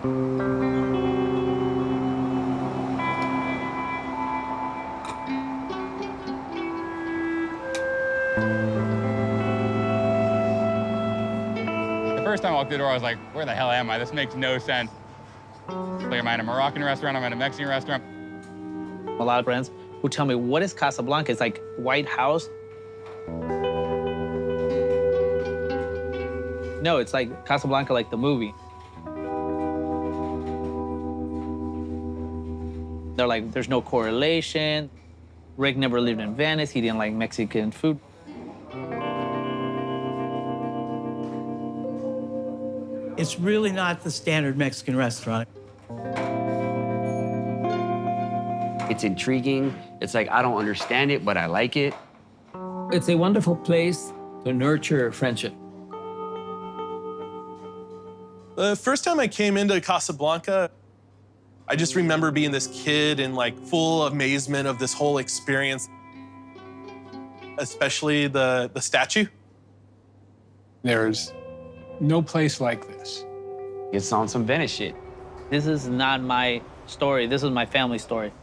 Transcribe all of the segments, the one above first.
The first time I walked through the door, I was like, where the hell am I? This makes no sense. Like, am I in a Moroccan restaurant? Am I in a Mexican restaurant? A lot of friends who tell me, what is Casablanca? It's like White House. No, it's like Casablanca, like the movie. They're like, there's no correlation. Rick never lived in Venice. He didn't like Mexican food. It's really not the standard Mexican restaurant. It's intriguing. It's like, I don't understand it, but I like it. It's a wonderful place to nurture friendship. The first time I came into Casablanca, I just remember being this kid in like full amazement of this whole experience, especially the statue. There's no place like this. It's on some Venice shit. This is not my story. This is my family story.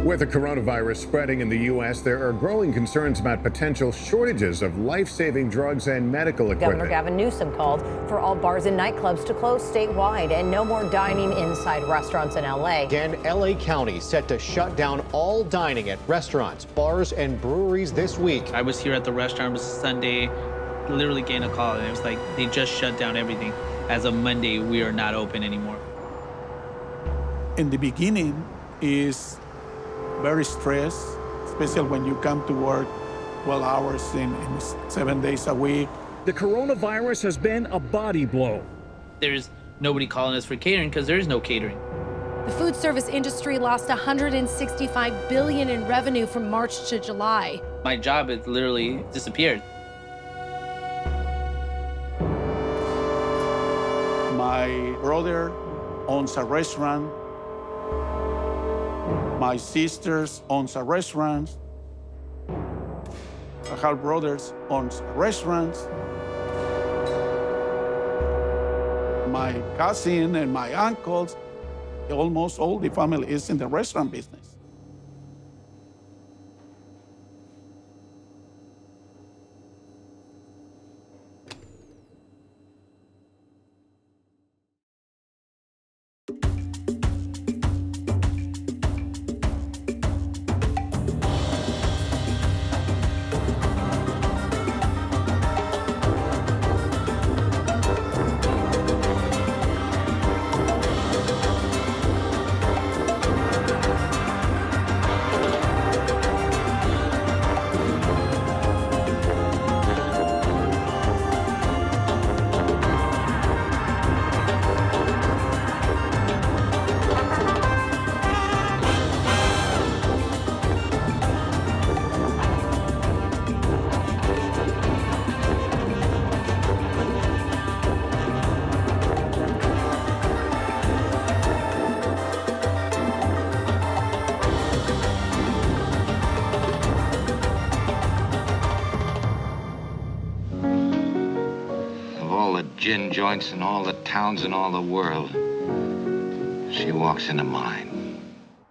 With the coronavirus spreading in the U.S., there are growing concerns about potential shortages of life-saving drugs and medical equipment. Governor Gavin Newsom called for all bars and nightclubs to close statewide and no more dining inside restaurants in L.A. Again, L.A. County set to shut down all dining at restaurants, bars, and breweries this week. I was here at the restaurant. It was Sunday, literally getting a call, and it was like they just shut down everything. As of Monday, we are not open anymore. In the beginning is very stressed, especially when you come to work 12 hours in 7 days a week. The coronavirus has been a body blow. There's nobody calling us for catering because there is no catering. The food service industry lost $165 billion in revenue from March to July. My job has literally disappeared. My brother owns a restaurant. My sisters owns a restaurant. My half brothers owns restaurants. My cousin and my uncles, almost all the family is in the restaurant business. Gin joints in all the towns in all the world. She walks into mine.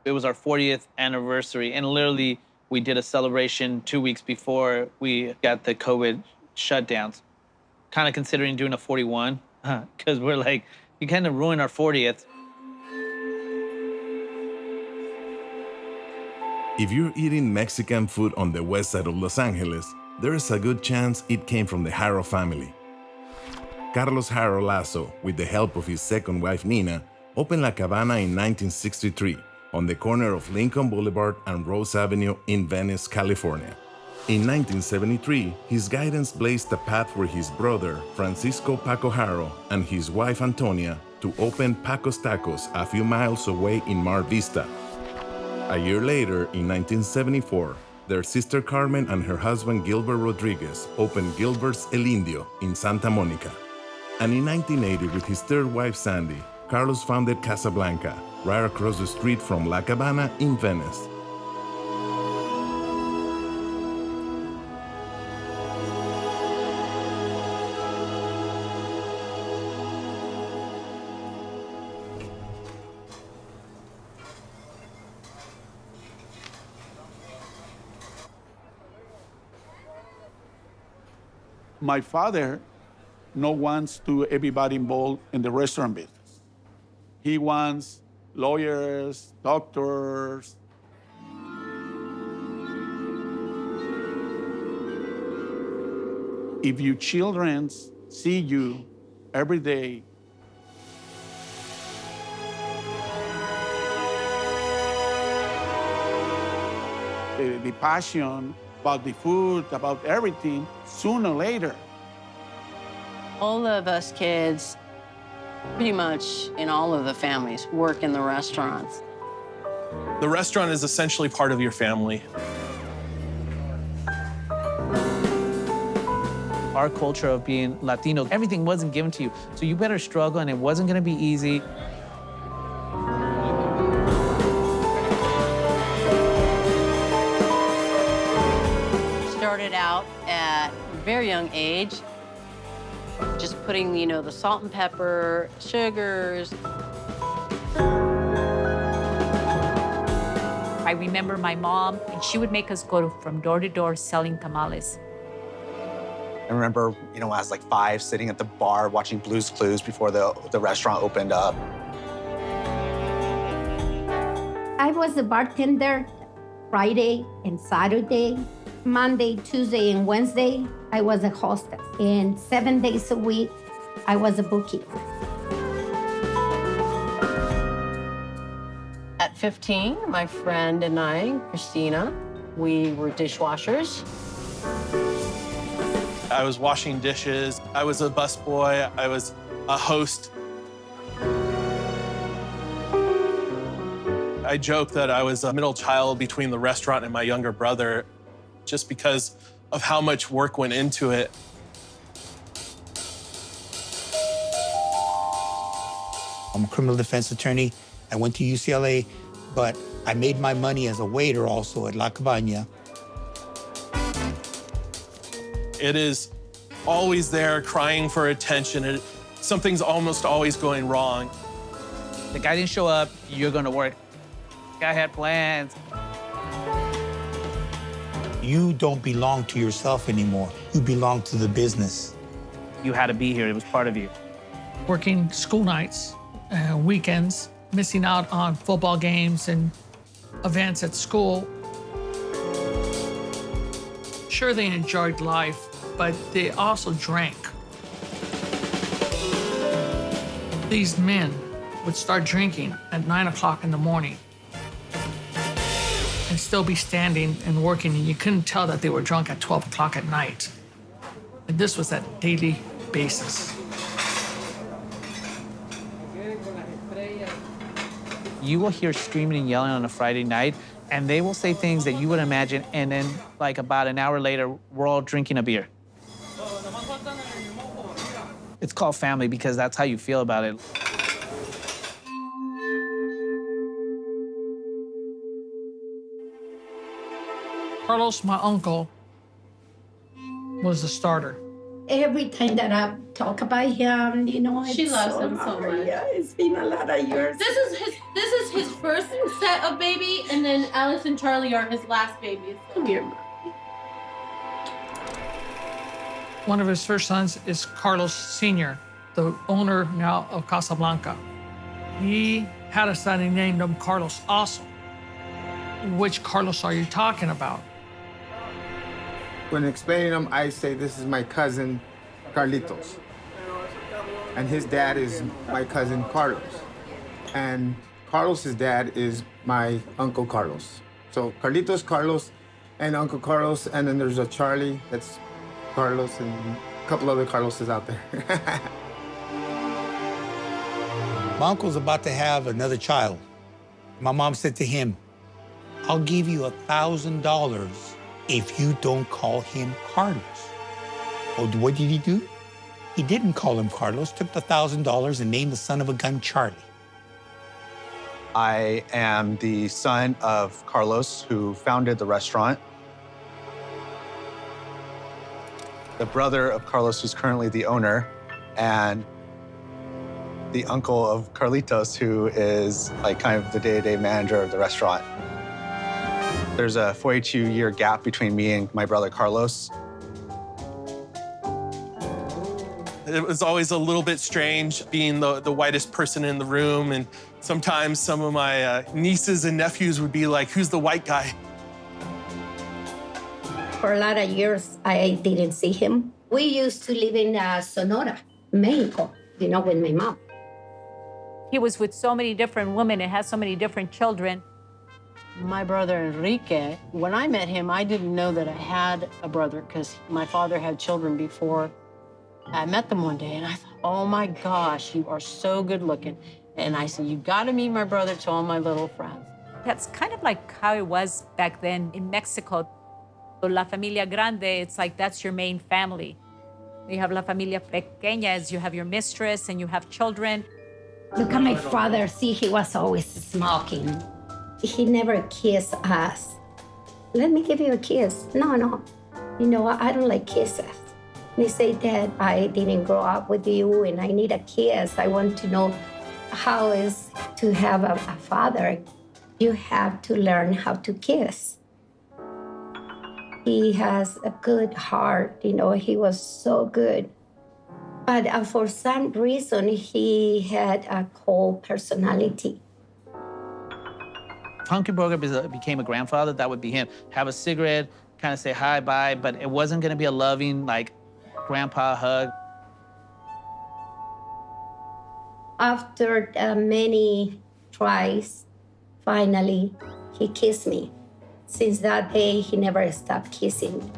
It was our 40th anniversary, and literally we did a celebration 2 weeks before we got the COVID shutdowns. Kind of considering doing a 41, because we're like, you kind of ruined our 40th. If you're eating Mexican food on the west side of Los Angeles, there is a good chance it came from the Haro family. Carlos Haro Laso, with the help of his second wife Nina, opened La Cabana in 1963 on the corner of Lincoln Boulevard and Rose Avenue in Venice, California. In 1973, his guidance blazed a path for his brother, Francisco Paco Haro, and his wife Antonia to open Paco's Tacos a few miles away in Mar Vista. A year later, in 1974, their sister Carmen and her husband Gilbert Rodriguez opened Gilbert's El Indio in Santa Monica. And in 1980, with his third wife Sandy, Carlos founded Casablanca, right across the street from La Cabana in Venice. My father no wants to everybody involved in the restaurant business. He wants lawyers, doctors. If your children see you every day, the passion about the food, about everything, sooner or later. All of us kids, pretty much in all of the families, work in the restaurants. The restaurant is essentially part of your family. Our culture of being Latino, everything wasn't given to you. So you better struggle, and it wasn't gonna be easy. Started out at a very young age, just putting, the salt and pepper, sugars. I remember my mom, and she would make us go from door to door selling tamales. I remember, when I was like 5, sitting at the bar watching Blue's Clues before the restaurant opened up. I was a bartender Friday and Saturday. Monday, Tuesday, and Wednesday, I was a hostess. And 7 days a week, I was a bookkeeper. At 15, my friend and I, Christina, we were dishwashers. I was washing dishes. I was a busboy. I was a host. I joke that I was a middle child between the restaurant and my younger brother just because of how much work went into it. I'm a criminal defense attorney. I went to UCLA, but I made my money as a waiter also at La Cabana. It is always there crying for attention. Something's almost always going wrong. The guy didn't show up, you're gonna work. Guy had plans. You don't belong to yourself anymore. You belong to the business. You had to be here, it was part of you. Working school nights, weekends, missing out on football games and events at school. Sure, they enjoyed life, but they also drank. These men would start drinking at 9 o'clock in the morning and still be standing and working, and you couldn't tell that they were drunk at 12 o'clock at night. And this was at daily basis. You will hear screaming and yelling on a Friday night, and they will say things that you would imagine, and then like about an hour later, we're all drinking a beer. It's called family because that's how you feel about it. Carlos, my uncle, was the starter. Every time that I talk about him, She it's loves so him so hard. much. Yeah, it's been a lot of years. This is his first set of baby, and then Alice and Charlie are his last babies. Come here, One of his first sons is Carlos Sr., the owner now of Casablanca. He had a son, he named him Carlos also. Which Carlos are you talking about? When explaining them, I say this is my cousin, Carlitos. And his dad is my cousin, Carlos. And Carlos's dad is my Uncle Carlos. So Carlitos, Carlos, and Uncle Carlos, and then there's a Charlie, that's Carlos, and a couple other Carloses out there. My uncle's about to have another child. My mom said to him, I'll give you $1,000 if you don't call him Carlos. Well, what did he do? He didn't call him Carlos, took the $1,000 and named the son of a gun Charlie. I am the son of Carlos, who founded the restaurant. The brother of Carlos, who's currently the owner, and the uncle of Carlitos, who is like kind of the day-to-day manager of the restaurant. There's a 42-year gap between me and my brother Carlos. It was always a little bit strange being the whitest person in the room. And sometimes some of my nieces and nephews would be like, who's the white guy? For a lot of years, I didn't see him. We used to live in Sonora, Mexico, with my mom. He was with so many different women and had so many different children. My brother Enrique, when I met him, I didn't know that I had a brother because my father had children before. I met them one day and I thought, oh my gosh, you are so good looking. And I said, you gotta meet my brother to all my little friends. That's kind of like how it was back then in Mexico. La familia grande, it's like that's your main family. You have la familia pequeña, as you have your mistress and you have children. Look at my father. See, he was always smoking. He never kissed us. Let me give you a kiss. No. I don't like kisses. They say, Dad, I didn't grow up with you and I need a kiss. I want to know how it is to have a father. You have to learn how to kiss. He has a good heart. He was so good. But for some reason, he had a cold personality. Hunky Burger became a grandfather. That would be him. Have a cigarette, kind of say hi, bye, but it wasn't going to be a loving, like, grandpa hug. After many tries, finally, he kissed me. Since that day, he never stopped kissing.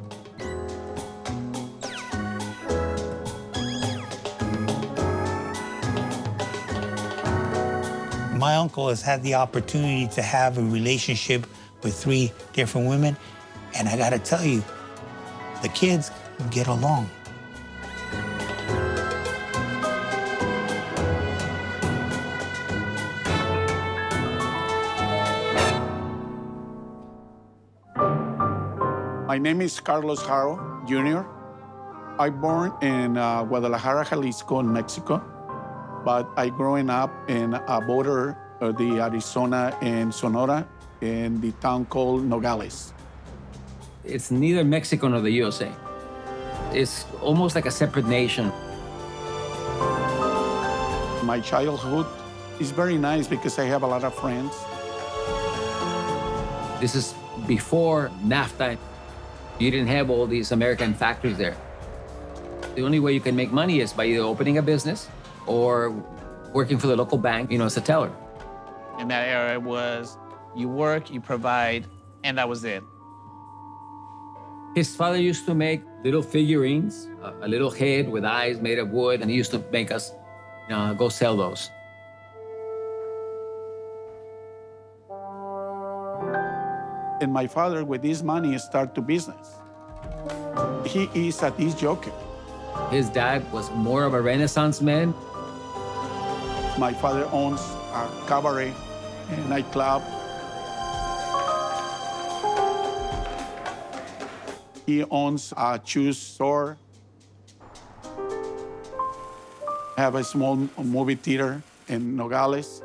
My uncle has had the opportunity to have a relationship with 3 different women, and I gotta tell you, the kids get along. My name is Carlos Haro Jr. I born in Guadalajara, Jalisco, in Mexico, but I growing up in a border of the Arizona and Sonora in the town called Nogales. It's neither Mexico nor the USA. It's almost like a separate nation. My childhood is very nice because I have a lot of friends. This is before NAFTA. You didn't have all these American factories there. The only way you can make money is by either opening a business or working for the local bank, as a teller. In that era, it was you work, you provide, and that was it. His father used to make little figurines, a little head with eyes made of wood, and he used to make us go sell those. And my father, with his money, started a business. He is a disc jockey. His dad was more of a Renaissance man. My father owns a cabaret and nightclub. He owns a shoe store. Have a small movie theater in Nogales.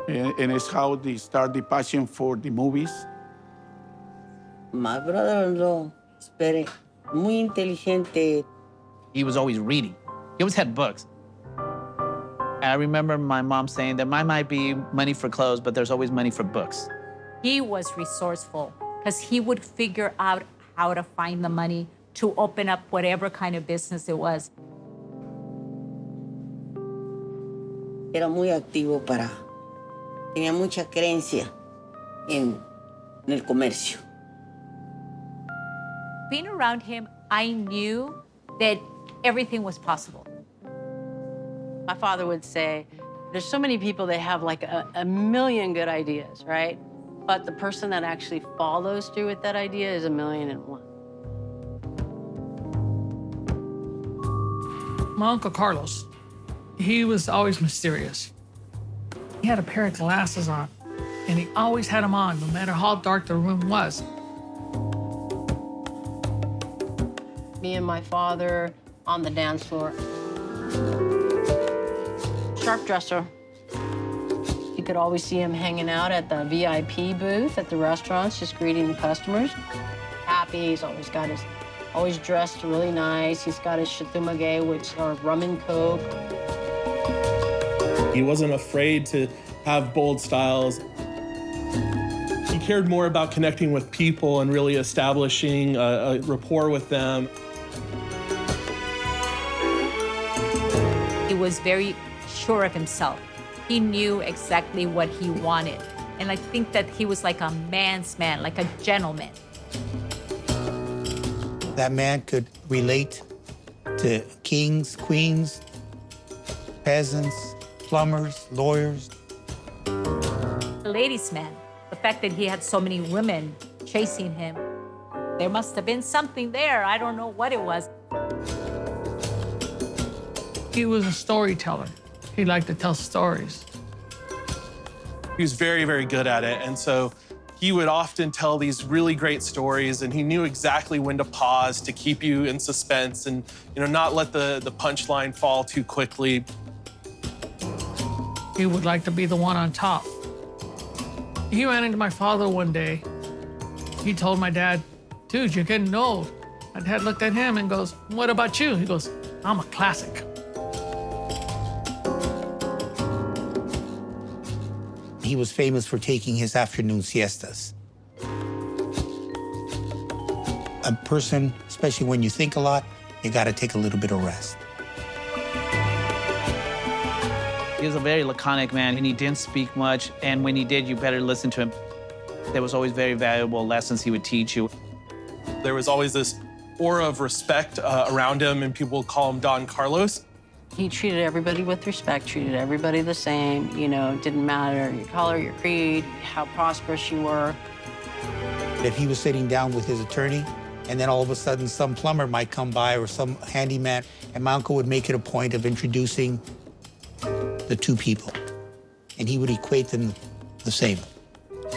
And it's how they start the passion for the movies. My brother-in-law is muy inteligente. He was always reading. He always had books. And I remember my mom saying there might be money for clothes, but there's always money for books. He was resourceful because he would figure out how to find the money to open up whatever kind of business it was. Era muy activo tenía mucha creencia en el comercio. Being around him, I knew that everything was possible. My father would say, there's so many people that have like a million good ideas, right? But the person that actually follows through with that idea is 1,000,001. My Uncle Carlos, he was always mysterious. He had a pair of glasses on, and he always had them on, no matter how dark the room was. Me and my father on the dance floor. Sharp dresser. You could always see him hanging out at the VIP booth at the restaurants, just greeting the customers. Happy, he's always got his Always dressed really nice. He's got his Chateau, which are rum and coke. He wasn't afraid to have bold styles. He cared more about connecting with people and really establishing a rapport with them. He was very sure of himself. He knew exactly what he wanted. And I think that he was like a man's man, like a gentleman. That man could relate to kings, queens, peasants, plumbers, lawyers. A ladies' man. The fact that he had so many women chasing him, there must have been something there. I don't know what it was. He was a storyteller. He liked to tell stories. He was very, very good at it. And so he would often tell these really great stories, and he knew exactly when to pause to keep you in suspense and not let the punchline fall too quickly. He would like to be the one on top. He ran into my father one day. He told my dad, "Dude, you're getting old." My dad looked at him and goes, "What about you?" He goes, "I'm a classic." He was famous for taking his afternoon siestas. A person, especially when you think a lot, you gotta take a little bit of rest. He was a very laconic man, and he didn't speak much, and when he did, you better listen to him. There was always very valuable lessons he would teach you. There was always this aura of respect around him, and people would call him Don Carlos. He treated everybody with respect, treated everybody the same. It didn't matter your color, your creed, how prosperous you were. If he was sitting down with his attorney, and then all of a sudden some plumber might come by or some handyman, and my uncle would make it a point of introducing the two people, and he would equate them the same.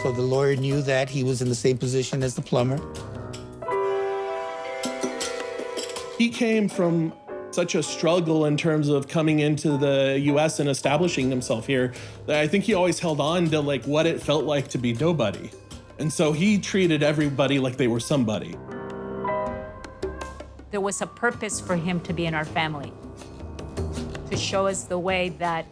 So the lawyer knew that he was in the same position as the plumber. He came from such a struggle in terms of coming into the US and establishing himself here, that I think he always held on to what it felt like to be nobody. And so he treated everybody like they were somebody. There was a purpose for him to be in our family, to show us the way that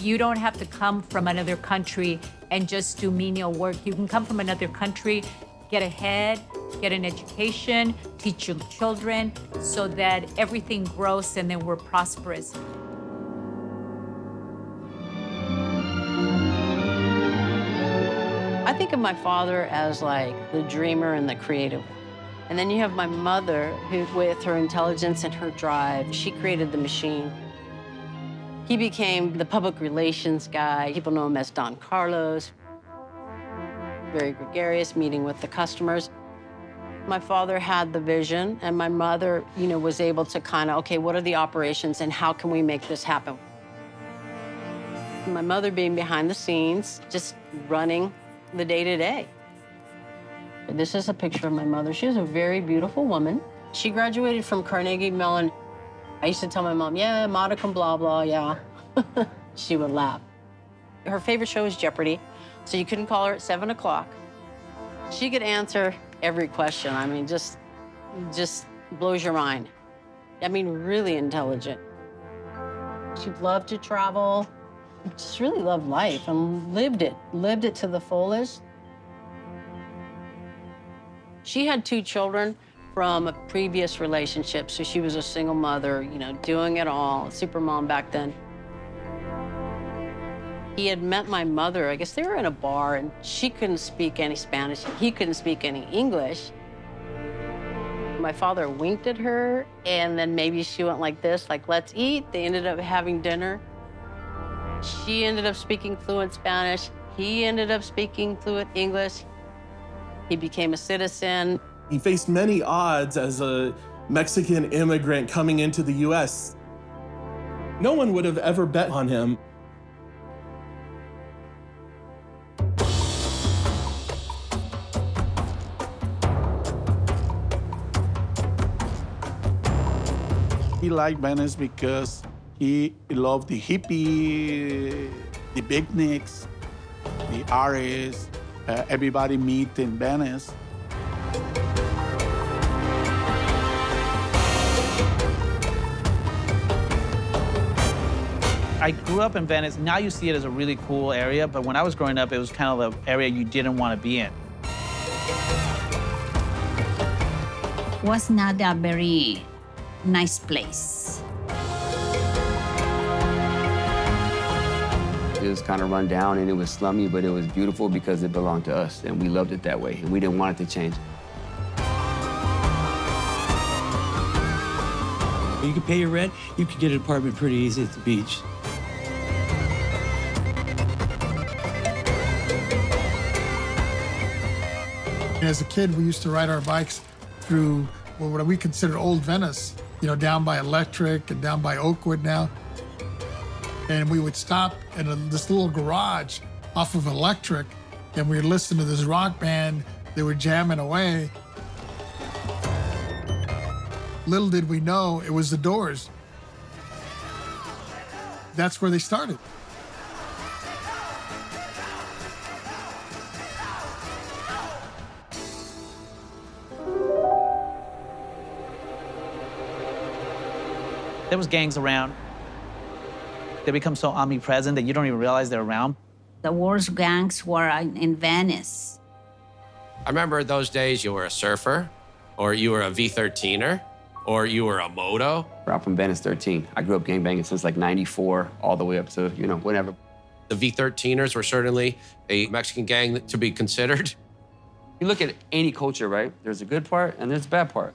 you don't have to come from another country and just do menial work. You can come from another country, get ahead, get an education, teach your children so that everything grows and then we're prosperous. I think of my father as like the dreamer and the creative. And then you have my mother, who, with her intelligence and her drive, she created the machine. He became the public relations guy. People know him as Don Carlos. Very gregarious, meeting with the customers. My father had the vision, and my mother, was able to okay, what are the operations and how can we make this happen? My mother being behind the scenes, just running the day-to-day. This is a picture of my mother. She was a very beautiful woman. She graduated from Carnegie Mellon. I used to tell my mom, yeah, modicum blah, blah, yeah. She would laugh. Her favorite show was Jeopardy, so you couldn't call her at 7 o'clock. She could answer every question. I mean, just blows your mind. I mean, really intelligent. She loved to travel, just really loved life and lived it to the fullest. She had 2 children from a previous relationship, so she was a single mother, doing it all, super mom back then. He had met my mother. I guess they were in a bar, and she couldn't speak any Spanish. He couldn't speak any English. My father winked at her, and then maybe she went like this, like, let's eat. They ended up having dinner. She ended up speaking fluent Spanish. He ended up speaking fluent English. He became a citizen. He faced many odds as a Mexican immigrant coming into the US. No one would have ever bet on him. He liked Venice because he loved the hippie, the picnics, the artists, everybody meet in Venice. I grew up in Venice. Now you see it as a really cool area, but when I was growing up, it was kind of the area you didn't want to be in. Was not a very nice place. It was kind of run down and it was slummy, but it was beautiful because it belonged to us and we loved it that way and we didn't want it to change. You could pay your rent, you could get an apartment pretty easy at the beach. As a kid, we used to ride our bikes through what we consider old Venice, you know, down by Electric and down by Oakwood now. And we would stop in this little garage off of Electric, and we would listen to this rock band. They were jamming away. Little did we know it was the Doors. That's where they started. There was gangs around. They become so omnipresent that you don't even realize they're around. The worst gangs were in Venice. I remember those days you were a surfer, or you were a V13er, or you were a moto. I'm from Venice 13. I grew up gangbanging since like 94 all the way up to, you know, whenever. The V13ers were certainly a Mexican gang to be considered. You look at any culture, right? There's a good part and there's a bad part.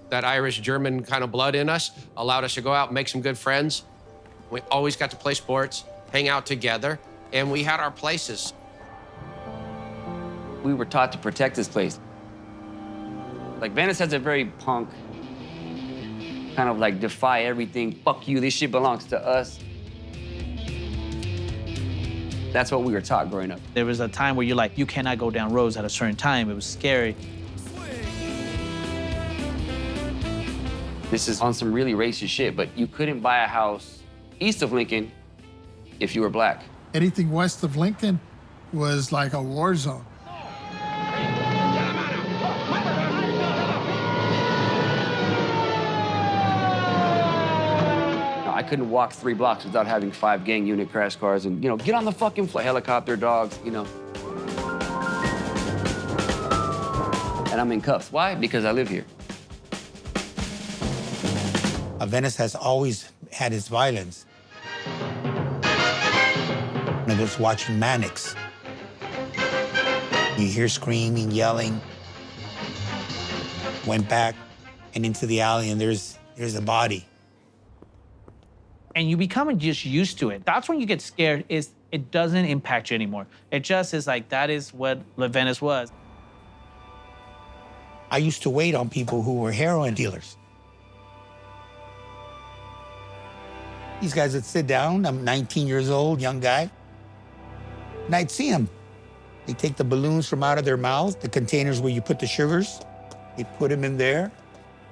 That Irish-German kind of blood in us allowed us to go out and make some good friends. We always got to play sports, hang out together, and we had our places. We were taught to protect this place. Like Venice has a very punk, kind of like defy everything, fuck you, this shit belongs to us. That's what we were taught growing up. There was a time where you're like, you cannot go down roads at a certain time. It was scary. This is on some really racist shit, but you couldn't buy a house east of Lincoln if you were black. Anything west of Lincoln was like a war zone. I couldn't walk 3 blocks without having 5 gang unit crash cars and, you know, get on the fucking helicopter, dogs, you know. And I'm in cuffs. Why? Because I live here. Venice has always had its violence. I was watching Mannix. You hear screaming, yelling. Went back and into the alley, and there's a body. And you become just used to it. That's when you get scared, is it doesn't impact you anymore. It just is like, that is what Venice was. I used to wait on people who were heroin dealers. These guys would sit down. I'm 19 years old, young guy. And I'd see them. They take the balloons from out of their mouth, the containers where you put the sugars. They put them in there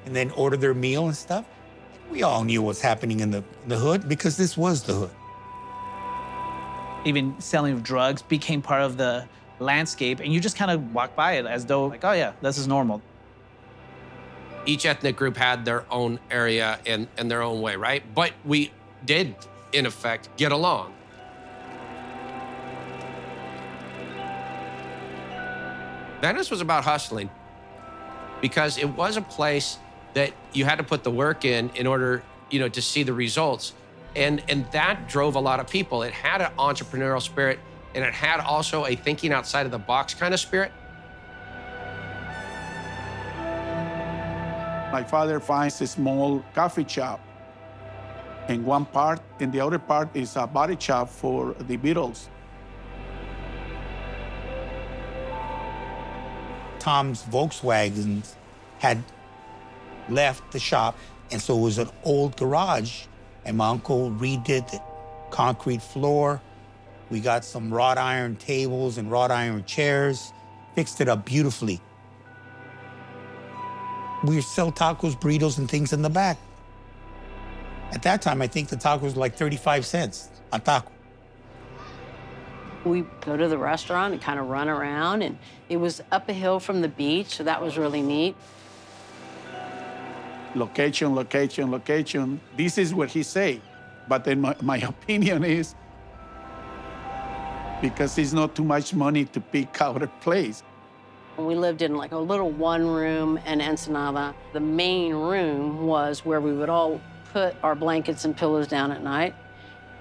and then order their meal and stuff. We all knew what's happening in the hood because this was the hood. Even selling drugs became part of the landscape, and you just kind of walk by it as though, like, oh yeah, this is normal. Each ethnic group had their own area and their own way, right? But we did, in effect, get along. Venice was about hustling because it was a place that you had to put the work in order, you know, to see the results. And that drove a lot of people. It had an entrepreneurial spirit, and it had also a thinking outside of the box kind of spirit. My father finds a small coffee shop in one part, and the other part is a body shop for the Beatles. Tom's Volkswagens had left the shop, and so it was an old garage, and my uncle redid the concrete floor. We got some wrought iron tables and wrought iron chairs, fixed it up beautifully. We sell tacos, burritos, and things in the back. At that time, I think the tacos were like 35 cents a taco. We go to the restaurant and kind of run around, and it was up a hill from the beach, so that was really neat. Location, location, location. This is what he said. But then my opinion is because it's not too much money to pick out a place. We lived in like a little one-room in Ensenada. The main room was where we would all put our blankets and pillows down at night.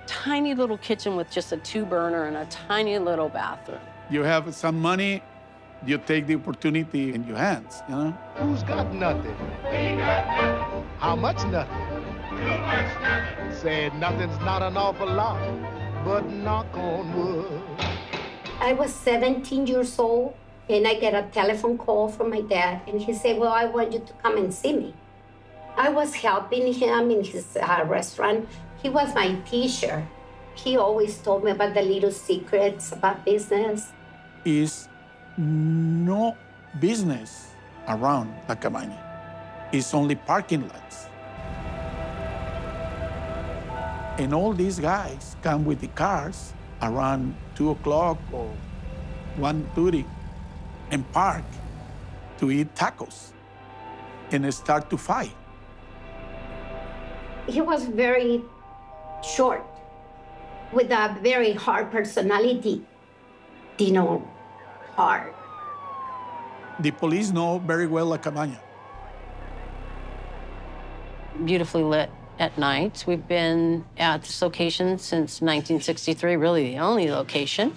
Tiny little kitchen with just a 2-burner and a tiny little bathroom. You have some money, you take the opportunity in your hands, you know? Who's got nothing? We got nothing. How much nothing? Too much nothing. Said nothing's not an awful lot, but knock on wood. I was 17 years old, and I get a telephone call from my dad, and he said, well, I want you to come and see me. I was helping him in his restaurant. He was my teacher. He always told me about the little secrets about business. Is no business around La Cabaña. It's only parking lots. And all these guys come with the cars around 2 o'clock or 1:30 and park to eat tacos and start to fight. He was very short, with a very hard personality, hard. The police know very well La Cabaña. Beautifully lit at night. We've been at this location since 1963, really the only location.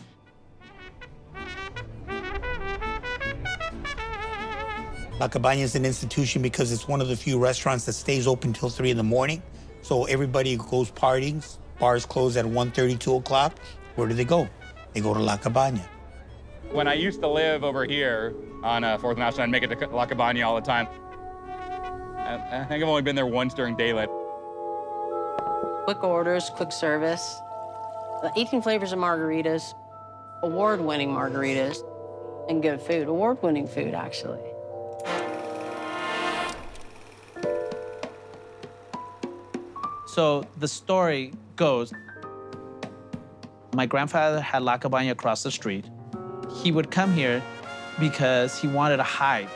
La Cabaña is an institution because it's one of the few restaurants that stays open till 3 in the morning. So everybody goes partying. Bars close at 1:30, 2 o'clock. Where do they go? They go to La Cabaña. When I used to live over here on 4th National, I'd make it to La Cabaña all the time. I think I've only been there once during daylight. Quick orders, quick service, 18 flavors of margaritas, award-winning margaritas, and good food. Award-winning food, actually. So the story goes, my grandfather had La Cabaña across the street. He would come here because he wanted to hide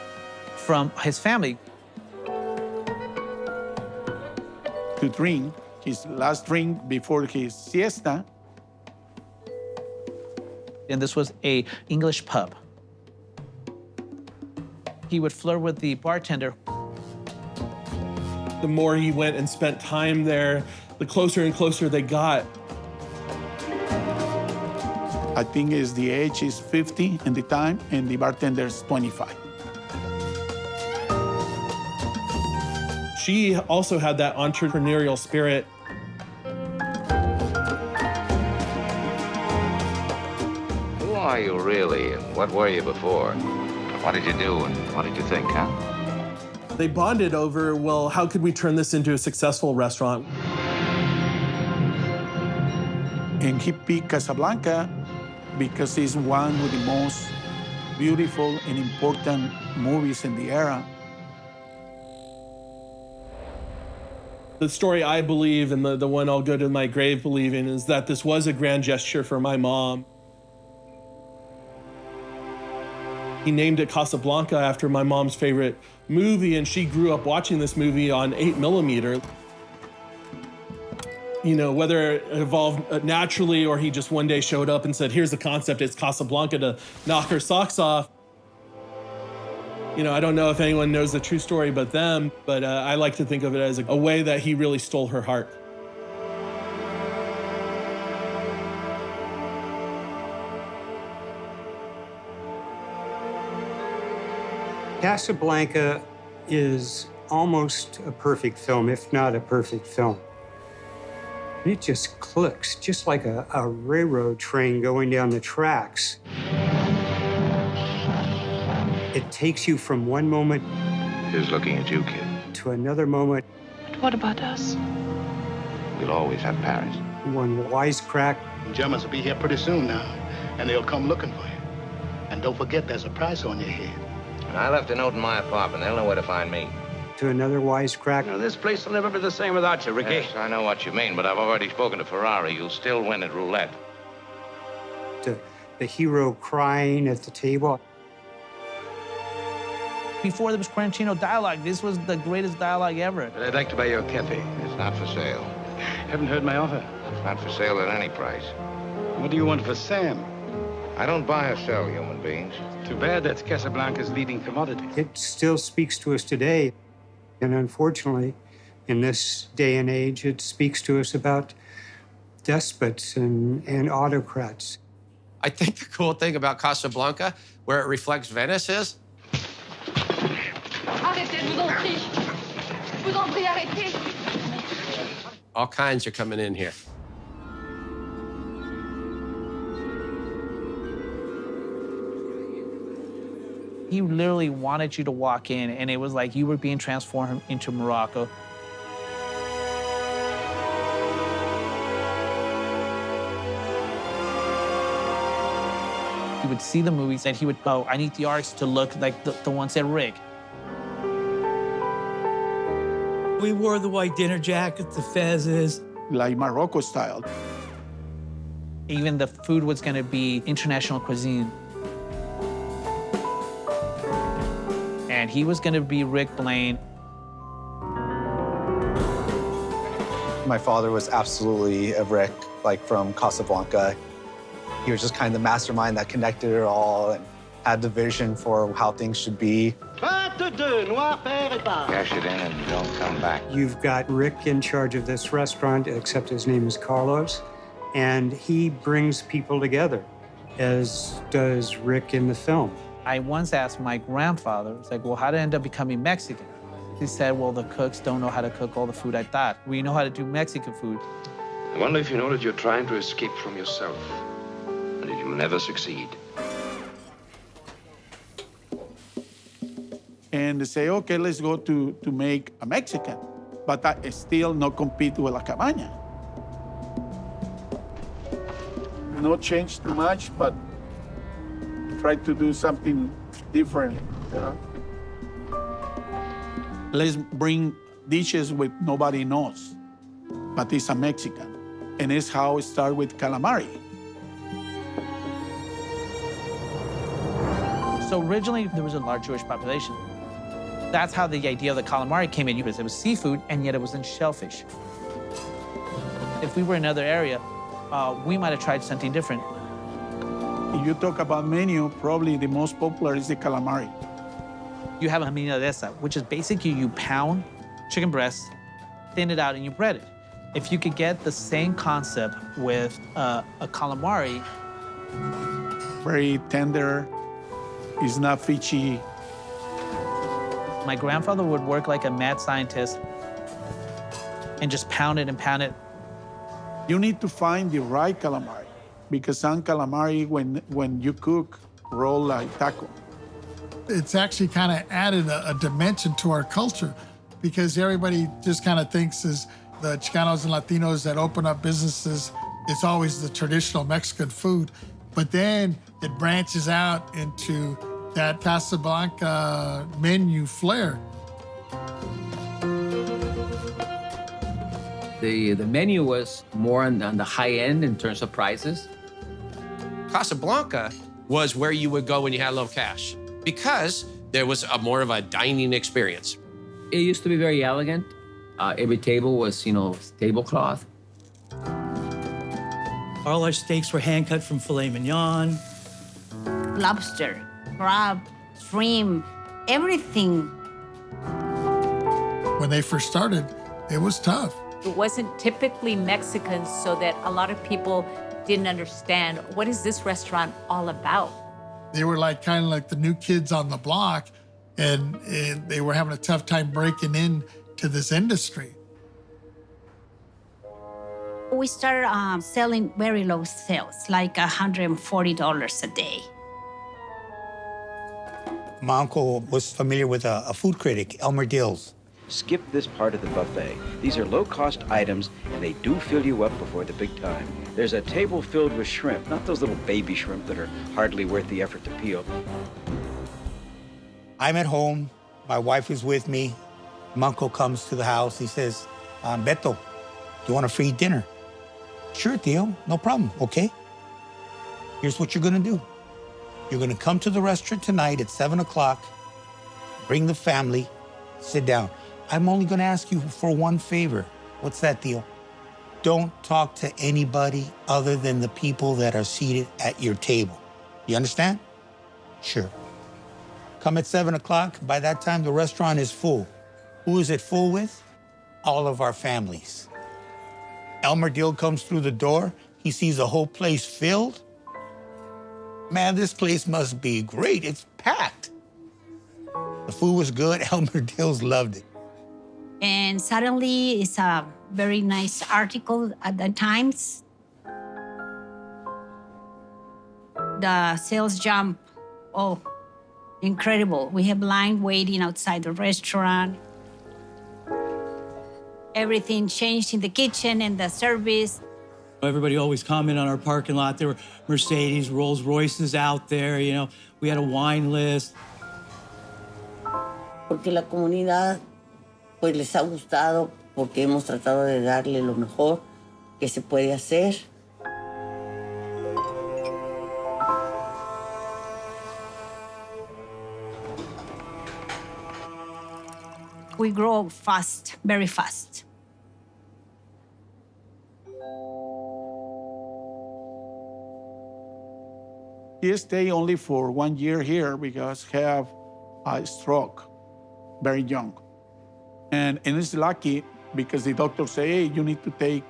from his family. To drink his last drink before his siesta. And this was an English pub. He would flirt with the bartender. The more he went and spent time there, the closer and closer they got. I think the age is 50 in the time, and the bartender's 25. She also had that entrepreneurial spirit. Who are you really, and what were you before? What did you do, and what did you think, huh? They bonded over, well, how could we turn this into a successful restaurant? And he picked Casablanca because it's one of the most beautiful and important movies in the era. The story I believe, and the one I'll go to my grave believing, is that this was a grand gesture for my mom. He named it Casablanca after my mom's favorite movie, and she grew up watching this movie on 8mm. You know, whether it evolved naturally or he just one day showed up and said, here's the concept, it's Casablanca, to knock her socks off. You know, I don't know if anyone knows the true story but them, but I like to think of it as a way that he really stole her heart. Casablanca is almost a perfect film, if not a perfect film. It just clicks, just like a railroad train going down the tracks. It takes you from one moment Who's looking at you, kid? to another moment. But what about us? We'll always have Paris. One wisecrack. Germans will be here pretty soon now, and they'll come looking for you. And don't forget, there's a price on your head. And I left a note in my apartment. They'll know where to find me. To another wisecrack. You know, this place will never be the same without you, Ricky. Yes, I know what you mean, but I've already spoken to Ferrari. You'll still win at roulette. To the hero crying at the table. Before there was Quarantino dialogue, this was the greatest dialogue ever. But I'd like to buy your cafe. It's not for sale. Haven't heard my offer. It's not for sale at any price. What do you want for Sam? I don't buy or sell human beings. Too bad that's Casablanca's leading commodity. It still speaks to us today. And unfortunately, in this day and age, it speaks to us about despots and autocrats. I think the cool thing about Casablanca, where it reflects Venice, is Arrêtez, je vous en prie. Je vous en prie, arrêtez. all kinds are coming in here. He literally wanted you to walk in, and it was like you were being transformed into Morocco. He would see the movies, and he would go, I need the arcs to look like the ones at Rick. We wore the white dinner jackets, the fezzes. Like Morocco style. Even the food was gonna be international cuisine. And he was gonna be Rick Blaine. My father was absolutely a Rick, like from Casablanca. He was just kind of the mastermind that connected it all and had the vision for how things should be. Cash it in and don't come back. You've got Rick in charge of this restaurant, except his name is Carlos, and he brings people together, as does Rick in the film. I once asked my grandfather, it's like, well, how did I end up becoming Mexican? He said, well, the cooks don't know how to cook all the food I thought. We know how to do Mexican food. I wonder if you know that you're trying to escape from yourself, and that you'll never succeed. And they say, okay, let's go to make a Mexican. But I still not compete with La Cabaña. No change too much, but try to do something different, you know? Let's bring dishes with nobody knows, but it's a Mexican. And it's how it started with calamari. So originally, there was a large Jewish population. That's how the idea of the calamari came in. It was seafood, and yet it wasn't shellfish. If we were in another area, we might have tried something different. If you talk about menu, probably the most popular is the calamari. You have a milanesa, which is basically you pound chicken breast, thin it out, and you bread it. If you could get the same concept with a calamari. Very tender, it's not fishy. My grandfather would work like a mad scientist and just pound it and pound it. You need to find the right calamari, because some calamari, when you cook, roll like taco. It's actually kind of added a dimension to our culture, because everybody just kind of thinks is the Chicanos and Latinos that open up businesses, it's always the traditional Mexican food. But then it branches out into that Casablanca menu flair. The menu was more on the high end in terms of prices. Casablanca was where you would go when you had low cash, because there was more of a dining experience. It used to be very elegant. Every table was, tablecloth. All our steaks were hand cut from filet mignon. Lobster, crab, shrimp, everything. When they first started, it was tough. It wasn't typically Mexican, so that a lot of people didn't understand, what is this restaurant all about? They were kind of like the new kids on the block, and they were having a tough time breaking into this industry. We started selling very low sales, like $140 a day. My uncle was familiar with a food critic, Elmer Dills. Skip this part of the buffet. These are low-cost items, and they do fill you up before the big time. There's a table filled with shrimp, not those little baby shrimp that are hardly worth the effort to peel. I'm at home. My wife is with me. My uncle comes to the house. He says, Beto, do you want a free dinner? Sure, Theo, no problem, okay? Here's what you're gonna do. You're gonna come to the restaurant tonight at 7 o'clock, bring the family, sit down. I'm only gonna ask you for one favor. What's that, Theo? don't talk to anybody other than the people that are seated at your table. You understand? Sure. Come at 7 o'clock. By that time, the restaurant is full. Who is it full with? All of our families. Elmer Dill comes through the door. He sees the whole place filled. Man, this place must be great. It's packed. The food was good. Elmer Dills loved it. And suddenly, it's a very nice article at the Times. The sales jump, oh, incredible. We have line waiting outside the restaurant. Everything changed in the kitchen and the service. Everybody always commented on our parking lot. There were Mercedes, Rolls Royces out there, you know. We had a wine list. Porque la comunidad pues les ha gustado porque hemos tratado de darle lo mejor que se puede hacer. We grow fast, very fast. He stayed only for 1 year here because he have a stroke, very young. And it's lucky because the doctor say, hey, you need to take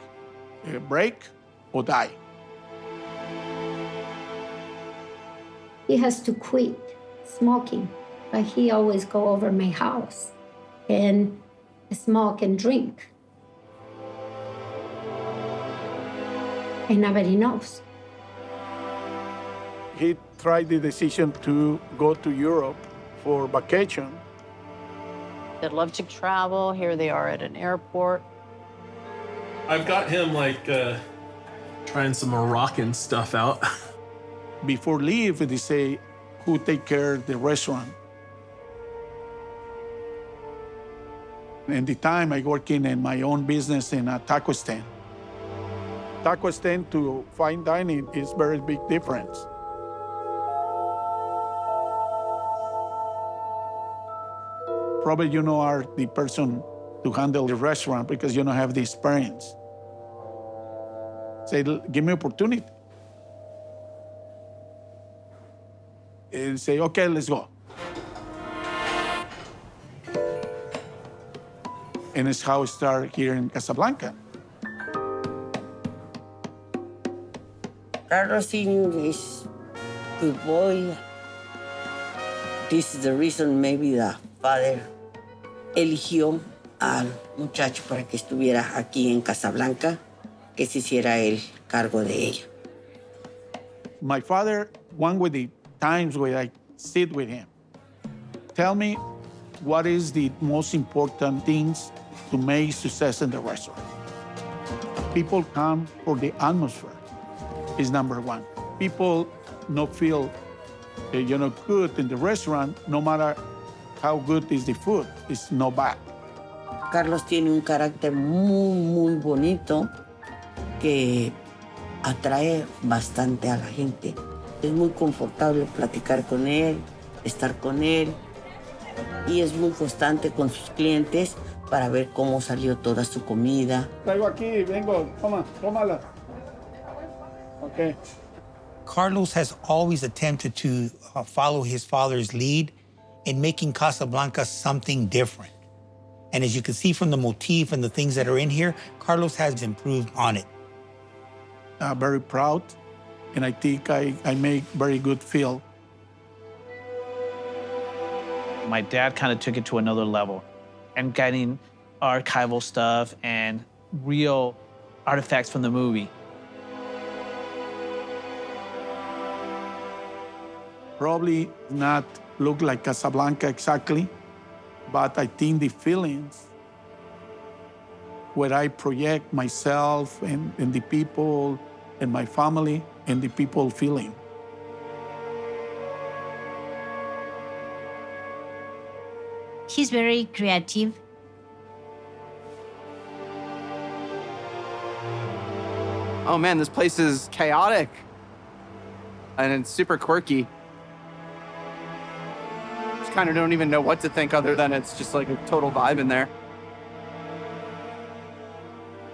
a break or die. He has to quit smoking, but he always go over my house and smoke and drink. And nobody knows. He tried the decision to go to Europe for vacation. They love to travel. Here they are at an airport. I've got him trying some Moroccan stuff out. Before leave, they say, who take care of the restaurant? In the time, I working in my own business in a taco stand. Taco stand to fine dining is very big difference. Probably you know are the person to handle the restaurant because you don't have the experience. Say, give me opportunity. And say, okay, let's go. And it's how it started here in Casablanca. Carlos is good boy. This is the reason maybe the father eligió al muchacho para que estuviera aquí en Casablanca, que se hiciera el cargo de ella. My father, one with the times where I sit with him, tell me what is the most important things to make success in the restaurant. People come for the atmosphere is number one. People not feel good in the restaurant, no matter how good is the food, it's no bad. Carlos tiene un carácter muy, muy bonito que atrae bastante a la gente. Es muy confortable platicar con él, estar con él, y es muy constante con sus clientes para ver cómo salió toda su comida. Traigo aquí, vengo, tómala. Okay. Carlos has always attempted to follow his father's lead in making Casablanca something different. And as you can see from the motif and the things that are in here, Carlos has improved on it. Very proud, and I think I make very good feel. My dad kind of took it to another level and getting archival stuff and real artifacts from the movie. Probably not look like Casablanca exactly, but I think the feelings where I project myself and the people and my family and the people feeling. He's very creative. Oh man, this place is chaotic and it's super quirky. Just kind of don't even know what to think other than it's just like a total vibe in there.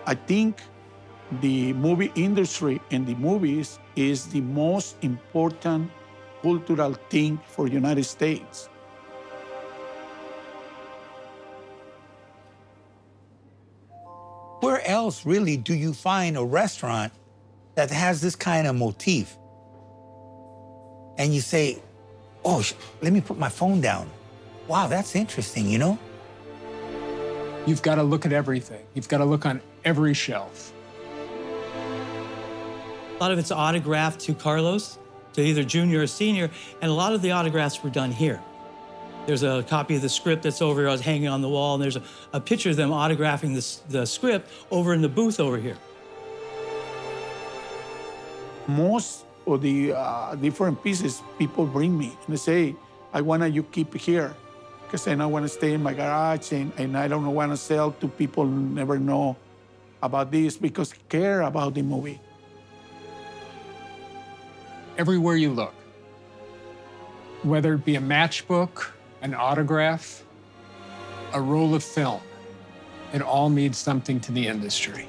I think the movie industry and the movies is the most important cultural thing for the United States. Where else really do you find a restaurant that has this kind of motif? And you say, oh, let me put my phone down. Wow, that's interesting, you know? You've got to look at everything. You've got to look on every shelf. A lot of it's autographed to Carlos, to either junior or senior, and a lot of the autographs were done here. There's a copy of the script that's over here, I was hanging on the wall, and there's a picture of them autographing the script over in the booth over here. Most of the different pieces people bring me and they say, I want you keep here because I don't want to stay in my garage and I don't want to sell to people who never know about this because I care about the movie. Everywhere you look, whether it be a matchbook, an autograph, a roll of film, it all means something to the industry.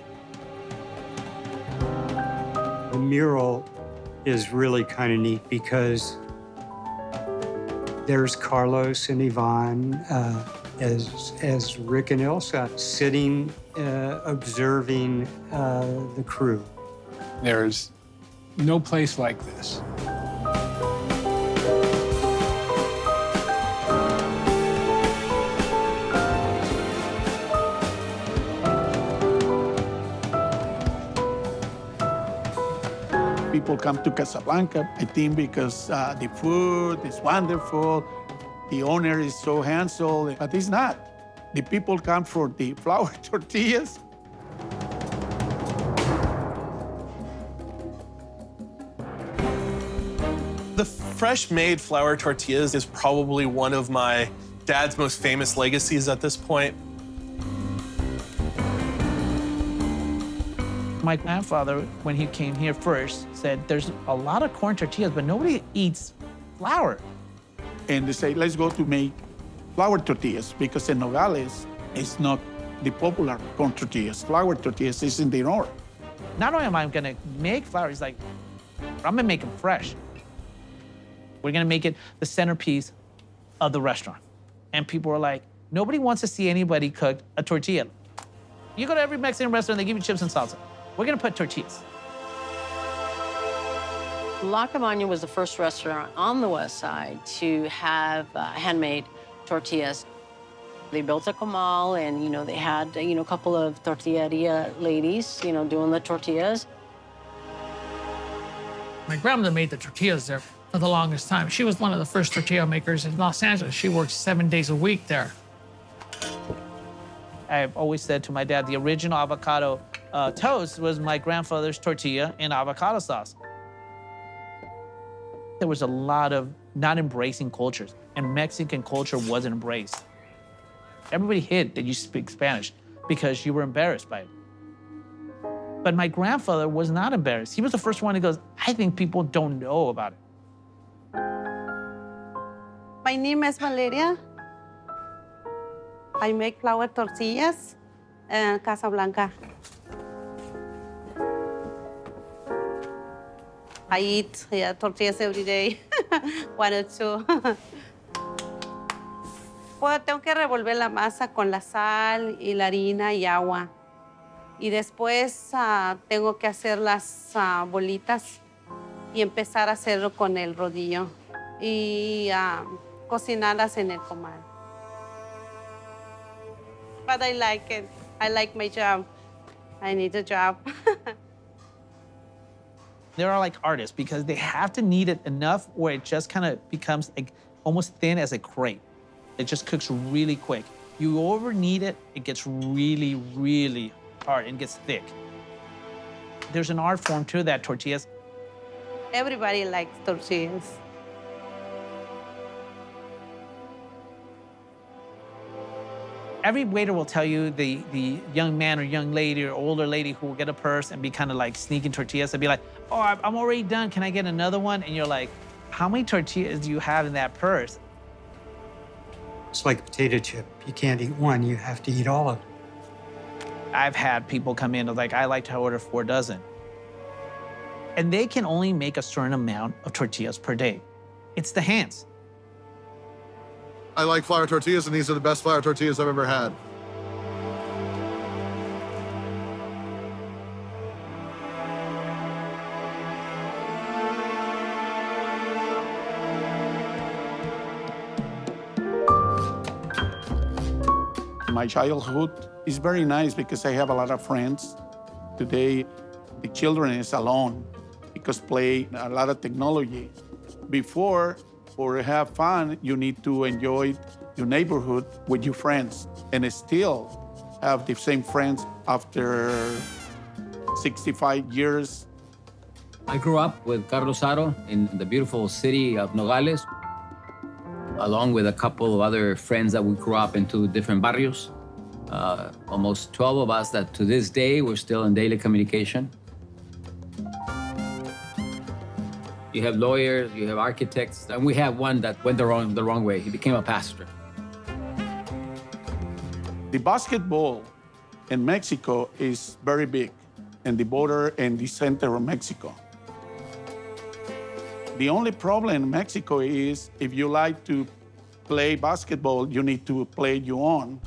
The mural is really kind of neat because there's Carlos and Yvonne as Rick and Elsa sitting, observing the crew. There's no place like this. People come to Casablanca, I think, because the food is wonderful, the owner is so handsome, but it's not. The people come for the flour tortillas. The fresh-made flour tortillas is probably one of my dad's most famous legacies at this point. My grandfather, when he came here first, said there's a lot of corn tortillas, but nobody eats flour. And they say, let's go to make flour tortillas because in Nogales, it's not the popular corn tortillas. Flour tortillas is in the north. Not only am I gonna make flour, he's like, I'm gonna make them fresh. We're gonna make it the centerpiece of the restaurant. And people were like, nobody wants to see anybody cook a tortilla. You go to every Mexican restaurant, they give you chips and salsa. We're gonna put tortillas. La Cabaña was the first restaurant on the west side to have handmade tortillas. They built a comal and, they had, a couple of tortilleria ladies, doing the tortillas. My grandmother made the tortillas there for the longest time. She was one of the first tortilla makers in Los Angeles. She worked 7 days a week there. I've always said to my dad, the original avocado toast was my grandfather's tortilla and avocado sauce. There was a lot of not embracing cultures, and Mexican culture wasn't embraced. Everybody hid that you speak Spanish because you were embarrassed by it. But my grandfather was not embarrassed. He was the first one who goes, I think people don't know about it. My name is Valeria. I make flour tortillas in Casablanca. I eat tortillas every day, 1 or 2. Pues tengo que revolver la masa con la sal y la harina y agua. Y después tengo que hacer las bolitas y empezar a hacerlo con el rodillo y cocinarlas en el comal. But I like it. I like my job. I need a job. They are like artists because they have to knead it enough where it just kind of becomes like almost thin as a crepe. It just cooks really quick. You over knead it, it gets really, really hard and gets thick. There's an art form to that, tortillas. Everybody likes tortillas. Every waiter will tell you the young man or young lady or older lady who will get a purse and be kind of like sneaking tortillas and be like, oh, I'm already done. Can I get another one? And you're like, how many tortillas do you have in that purse? It's like a potato chip. You can't eat one, you have to eat all of it. I've had people come in like, I like to order 4 dozen. And they can only make a certain amount of tortillas per day. It's the hands. I like flour tortillas, and these are the best flour tortillas I've ever had. My childhood is very nice because I have a lot of friends. Today, the children is alone because play a lot of technology. Before, for have fun, you need to enjoy your neighborhood with your friends and still have the same friends after 65 years. I grew up with Carlos Haro in the beautiful city of Nogales, along with a couple of other friends that we grew up in 2 different barrios. Almost 12 of us that to this day, we're still in daily communication. You have lawyers, you have architects, and we have one that went the wrong way. He became a pastor. The basketball in Mexico is very big, in the border and the center of Mexico. The only problem in Mexico is if you like to play basketball, you need to play your own.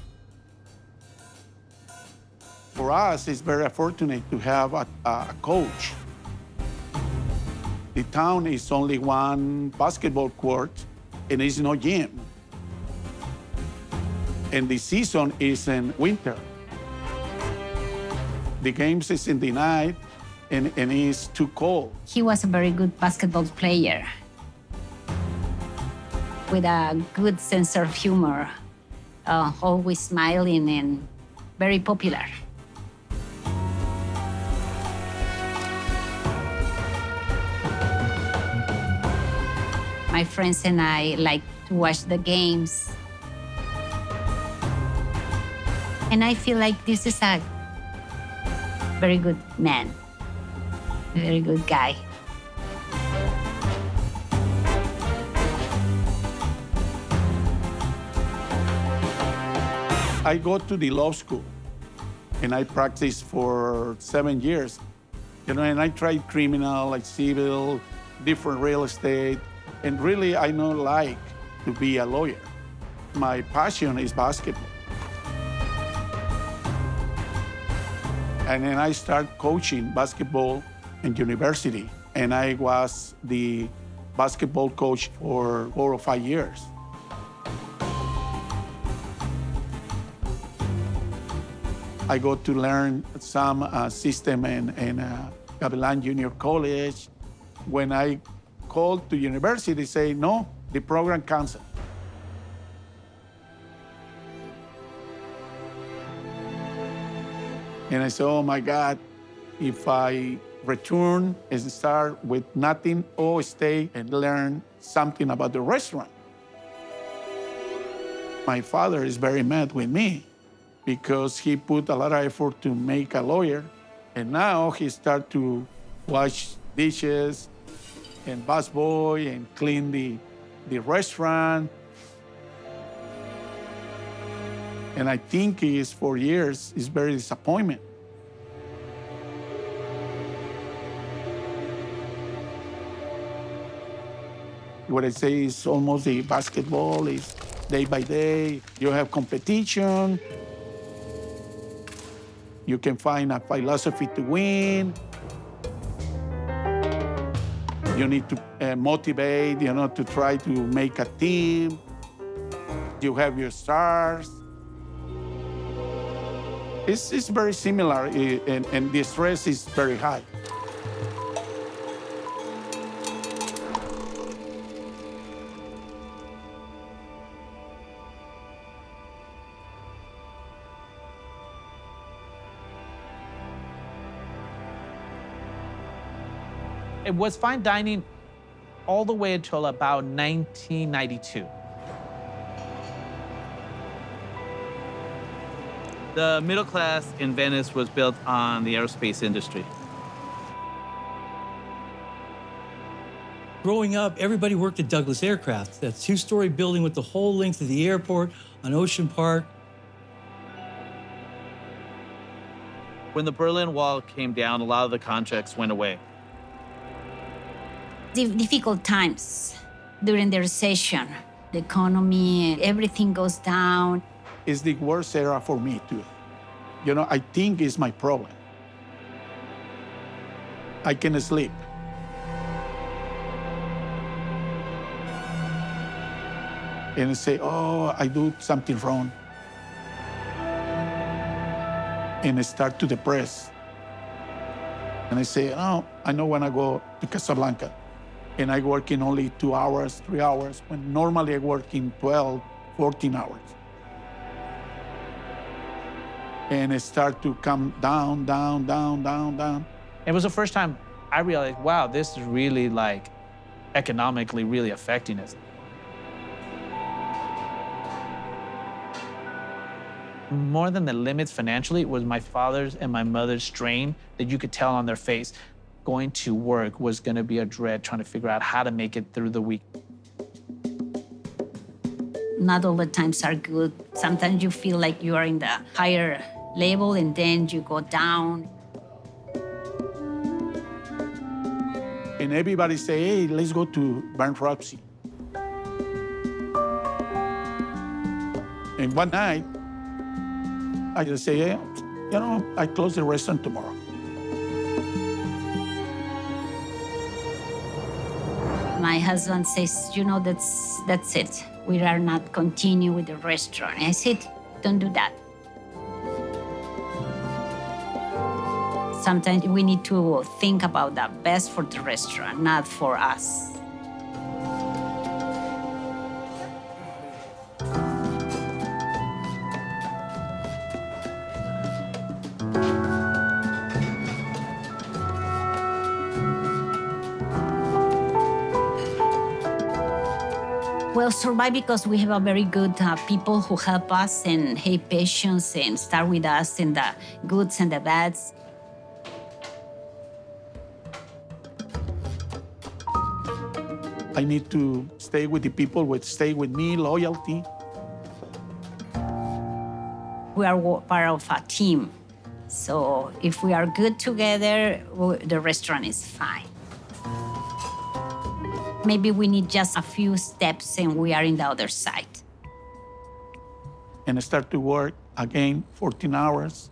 For us, it's very fortunate to have a coach. The town is only 1 basketball court, and it's no gym. And the season is in winter. The games is in the night, and it's too cold. He was a very good basketball player with a good sense of humor, always smiling and very popular. My friends and I like to watch the games. And I feel like this is a very good man, a very good guy. I go to the law school, and I practiced for 7 years. And I tried criminal, like civil, different real estate, and really I don't like to be a lawyer. My passion is basketball. And then I started coaching basketball in university, and I was the basketball coach for 4 or 5 years. I got to learn some system in Capellan Junior College. When I called to university, they say, no, the program canceled. And I said, oh my God, if I return and start with nothing or stay and learn something about the restaurant. My father is very mad with me because he put a lot of effort to make a lawyer, and now he start to wash dishes and busboy and clean the restaurant. And I think his 4 years is very disappointment. What I say is almost the basketball is day by day. You have competition. You can find a philosophy to win. You need to motivate, to try to make a team. You have your stars. It's very similar, and the stress is very high. It was fine dining all the way until about 1992. The middle class in Venice was built on the aerospace industry. Growing up, everybody worked at Douglas Aircraft, that 2-story building with the whole length of the airport on Ocean Park. When the Berlin Wall came down, a lot of the contracts went away. Difficult times during the recession. The economy, everything goes down. It's the worst era for me too. You know, I think it's my problem. I can sleep. And I say, oh, I do something wrong. And I start to depress. And I say, oh, I know when I go to Casablanca. And I work in only 2 hours, 3 hours, when normally I work in 12, 14 hours. And I start to come down, down, down, down, down. It was the first time I realized, wow, this is really like economically really affecting us. More than the limits financially was my father's and my mother's strain that you could tell on their face. Going to work was going to be a dread, trying to figure out how to make it through the week. Not all the times are good. Sometimes you feel like you are in the higher level and then you go down. And everybody say, hey, let's go to bankruptcy. And one night, I just say, hey, you know, I close the restaurant tomorrow. My husband says, you know, that's it. We are not continue with the restaurant. I said, don't do that. Sometimes we need to think about the best for the restaurant, not for us. Well, survive because we have a very good people who help us and have patience and start with us in the goods and the bads. I need to stay with the people who stay with me, loyalty. We are part of a team. So if we are good together, the restaurant is fine. Maybe we need just a few steps and we are in the other side. And I start to work again 14 hours.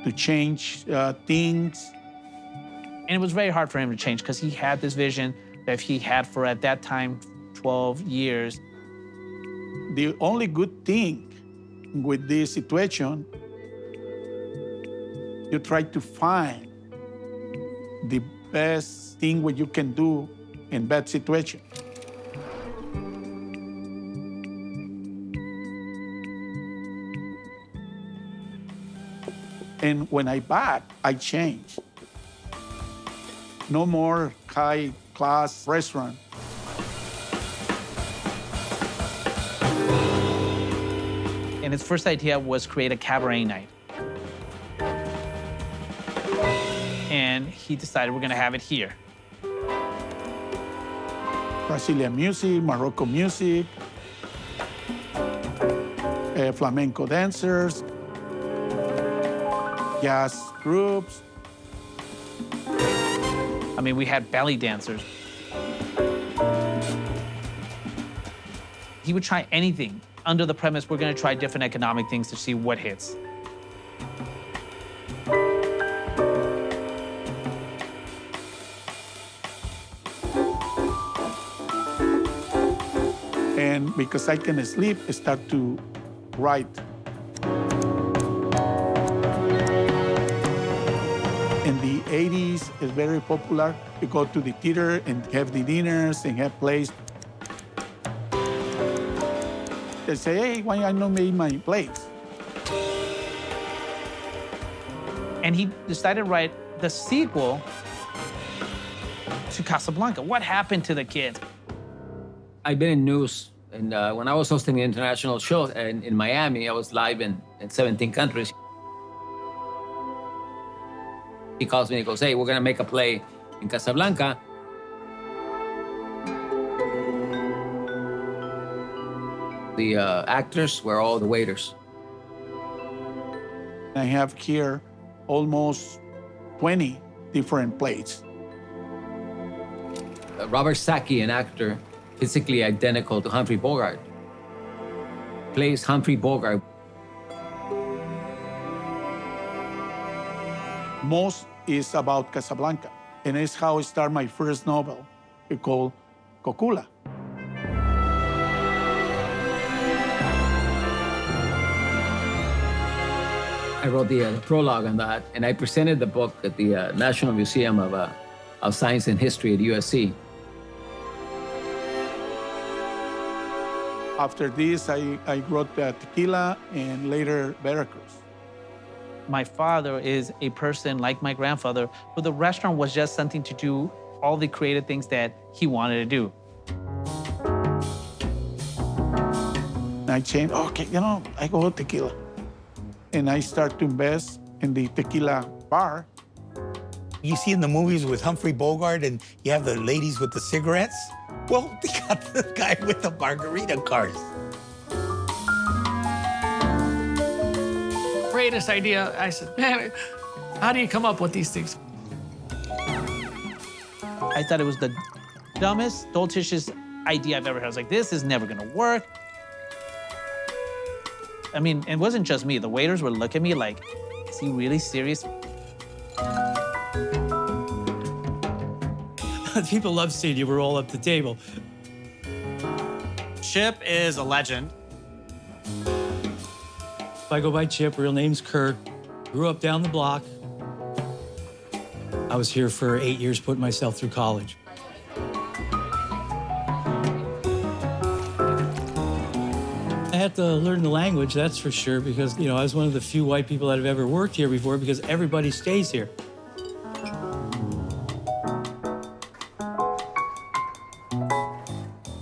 To change things. And it was very hard for him to change because he had this vision that he had for, at that time, 12 years. The only good thing with this situation, you try to find the best thing what you can do in bad situation. And when I back, I change. No more high-class restaurant. And his first idea was create a cabaret night. And he decided we're gonna have it here. Brazilian music, Moroccan music, flamenco dancers, jazz groups. I mean, we had belly dancers. He would try anything under the premise we're gonna try different economic things to see what hits. And because I can sleep, I start to write. In the 80s, it's very popular to go to the theater and have the dinners and have plays. They say, hey, why I not make my plays? And he decided to write the sequel to Casablanca. What happened to the kids? I've been in news, and when I was hosting an international show in Miami, I was live in 17 countries. He calls me and he goes, hey, we're gonna make a play in Casablanca. The actors were all the waiters. I have here almost 20 different plates. Robert Sacchi, an actor, physically identical to Humphrey Bogart, plays Humphrey Bogart. Most is about Casablanca, and it's how I start my first novel called Cocula. I wrote the prologue on that, and I presented the book at the National Museum of Science and History at USC. After this, I wrote Tequila and later Veracruz. My father is a person like my grandfather, who the restaurant was just something to do all the creative things that he wanted to do. I changed, okay, I go to tequila. And I start to invest in the tequila bar. You see in the movies with Humphrey Bogart and you have the ladies with the cigarettes? Well, they got the guy with the margarita cars. Greatest idea. I said, man, how do you come up with these things? I thought it was the dumbest, doltishest idea I've ever had. I was like, this is never gonna work. I mean, it wasn't just me. The waiters would look at me like, is he really serious? People love seeing you roll up the table. Chip is a legend. I go by Chip, real name's Kurt. Grew up down the block. I was here for 8 years putting myself through college. I had to learn the language, that's for sure, because, I was one of the few white people that have ever worked here before because everybody stays here.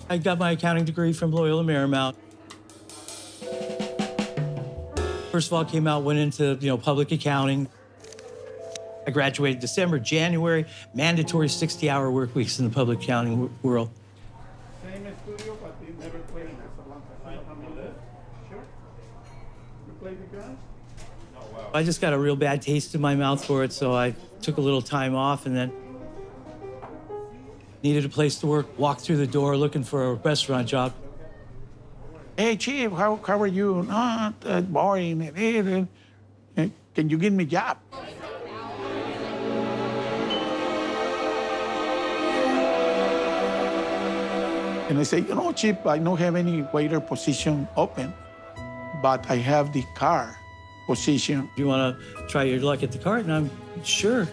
I got my accounting degree from Loyola Marymount. First of all, came out, went into, public accounting. I graduated December, January, mandatory 60-hour work weeks in the public accounting world. Same studio, but they never played in Casablanca. Sure. You play the guns? I just got a real bad taste in my mouth for it, so I took a little time off and then needed a place to work, walked through the door looking for a restaurant job. Hey, Chief, how are you? Not boring. Can you give me a job? And I say, Chief, I don't have any waiter position open, but I have the car position. You want to try your luck at the cart? And I'm sure.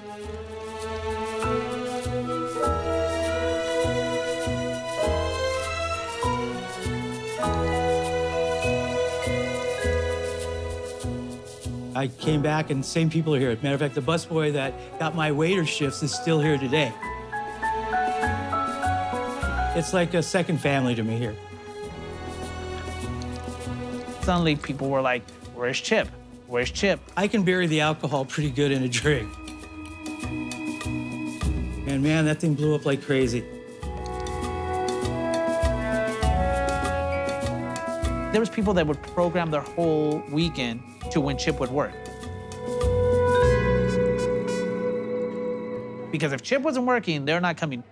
I came back and same people are here. Matter of fact, the busboy that got my waiter shifts is still here today. It's like a second family to me here. Suddenly people were like, where's Chip? Where's Chip? I can bury the alcohol pretty good in a drink. And man, that thing blew up like crazy. There was people that would program their whole weekend to when Chip would work. Because if Chip wasn't working, they're not coming.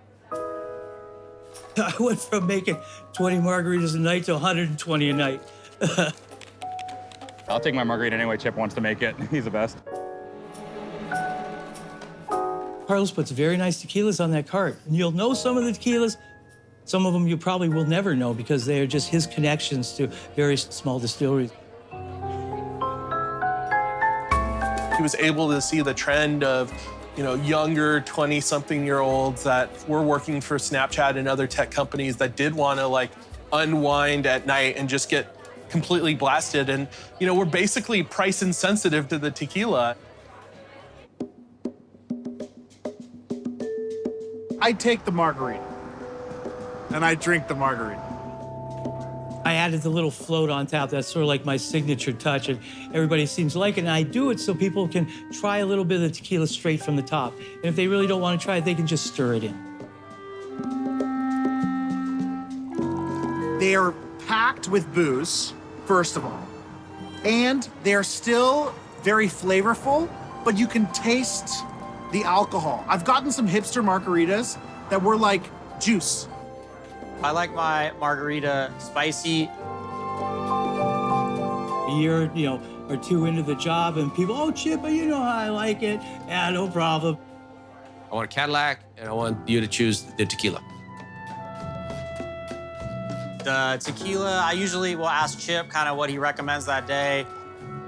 I went from making 20 margaritas a night to 120 a night. I'll take my margarita anyway Chip wants to make it. He's the best. Carlos puts very nice tequilas on that cart. And you'll know some of the tequilas. Some of them you probably will never know because they are just his connections to various small distilleries. He was able to see the trend of, younger 20-something-year-olds that were working for Snapchat and other tech companies that did want to unwind at night and just get completely blasted. And, we're basically price insensitive to the tequila. I take the margarita and I drink the margarita. I added the little float on top. That's sort of like my signature touch, and everybody seems to like it. And I do it so people can try a little bit of the tequila straight from the top. And if they really don't want to try it, they can just stir it in. They are packed with booze, first of all, and they're still very flavorful, but you can taste the alcohol. I've gotten some hipster margaritas that were like juice. I like my margarita spicy. A year, or two into the job, and people, oh, Chip, you know how I like it. Yeah, no problem. I want a Cadillac, and I want you to choose the tequila. The tequila, I usually will ask Chip kind of what he recommends that day.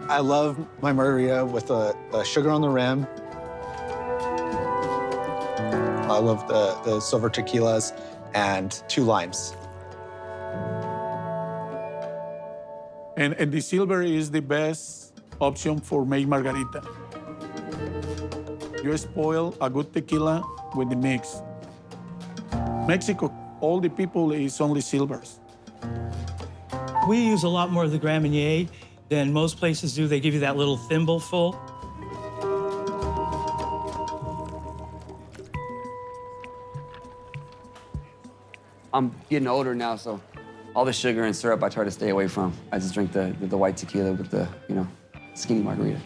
I love my margarita with the sugar on the rim. I love the silver tequilas and 2 limes. And the silver is the best option for make margarita. You spoil a good tequila with the mix. Mexico, all the people is only silvers. We use a lot more of the Grand Marnier than most places do. They give you that little thimble full. I'm getting older now, so all the sugar and syrup I try to stay away from. I just drink the white tequila with the, skinny margarita.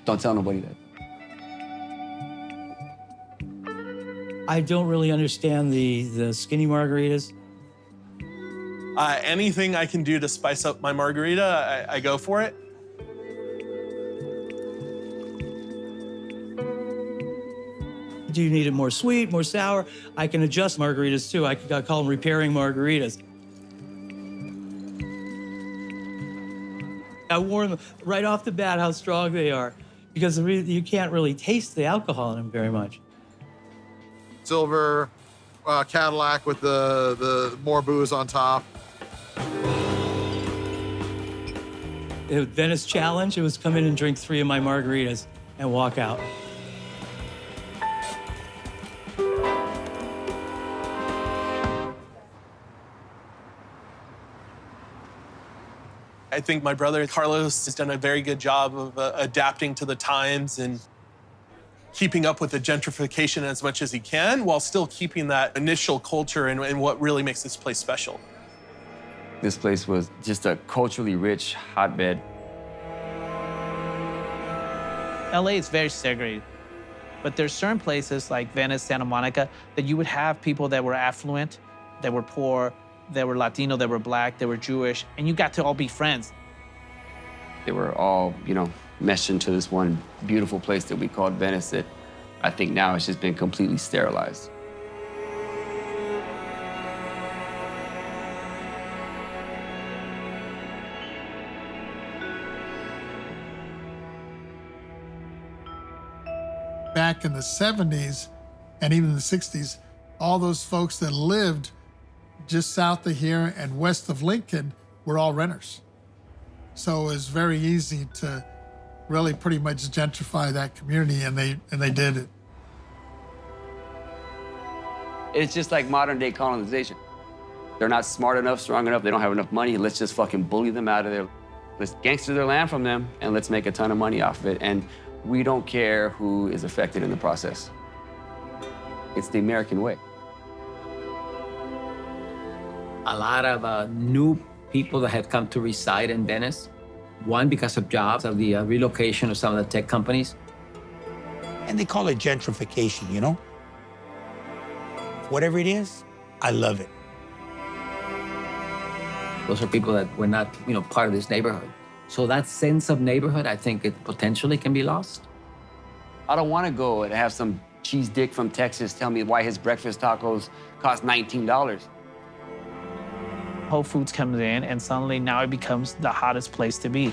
Don't tell nobody that. I don't really understand the skinny margaritas. Anything I can do to spice up my margarita, I go for it. Do you need it more sweet, more sour? I can adjust margaritas too. I call them repairing margaritas. I warn them right off the bat how strong they are because you can't really taste the alcohol in them very much. Silver Cadillac with the more booze on top. The Venice challenge, it was come in and drink 3 of my margaritas and walk out. I think my brother Carlos has done a very good job of adapting to the times and keeping up with the gentrification as much as he can while still keeping that initial culture and what really makes this place special. This place was just a culturally rich hotbed. LA is very segregated, but there's certain places like Venice, Santa Monica, that you would have people that were affluent, that were poor, that were Latino, that were Black, that were Jewish, and you got to all be friends. They were all, meshed into this one beautiful place that we called Venice that I think now has just been completely sterilized. Back in the 70s and even the 60s, all those folks that lived just south of here and west of Lincoln were all renters. So it was very easy to really pretty much gentrify that community, and they did it. It's just like modern day colonization. They're not smart enough, strong enough, they don't have enough money. Let's just fucking bully them out of there. Let's gangster their land from them, and let's make a ton of money off of it. And we don't care who is affected in the process. It's the American way. A lot of new people that have come to reside in Venice. One, because of jobs, of the relocation of some of the tech companies. And they call it gentrification, Whatever it is, I love it. Those are people that were not, part of this neighborhood. So that sense of neighborhood, I think it potentially can be lost. I don't want to go and have some cheese dick from Texas tell me why his breakfast tacos cost $19. Whole Foods comes in, and suddenly now it becomes the hottest place to be.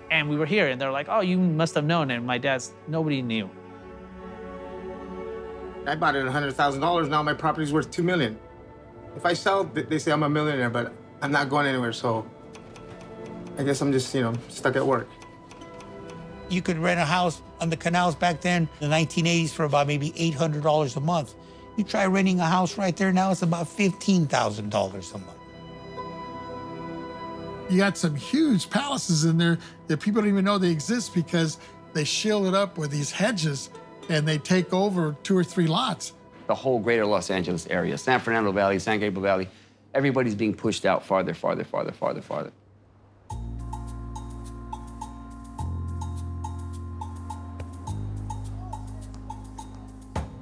And we were here, and they're like, oh, you must have known. And my dad's, nobody knew. I bought it at $100,000. Now my property's worth $2 million. If I sell, they say I'm a millionaire, but I'm not going anywhere, so I guess I'm just, stuck at work. You could rent a house on the canals back then, in the 1980s, for about maybe $800 a month. You try renting a house right there now, it's about $15,000 a month. You got some huge palaces in there that people don't even know they exist because they shield it up with these hedges and they take over 2 or 3 lots. The whole greater Los Angeles area, San Fernando Valley, San Gabriel Valley, Everybody's being pushed out farther, farther, farther, farther, farther.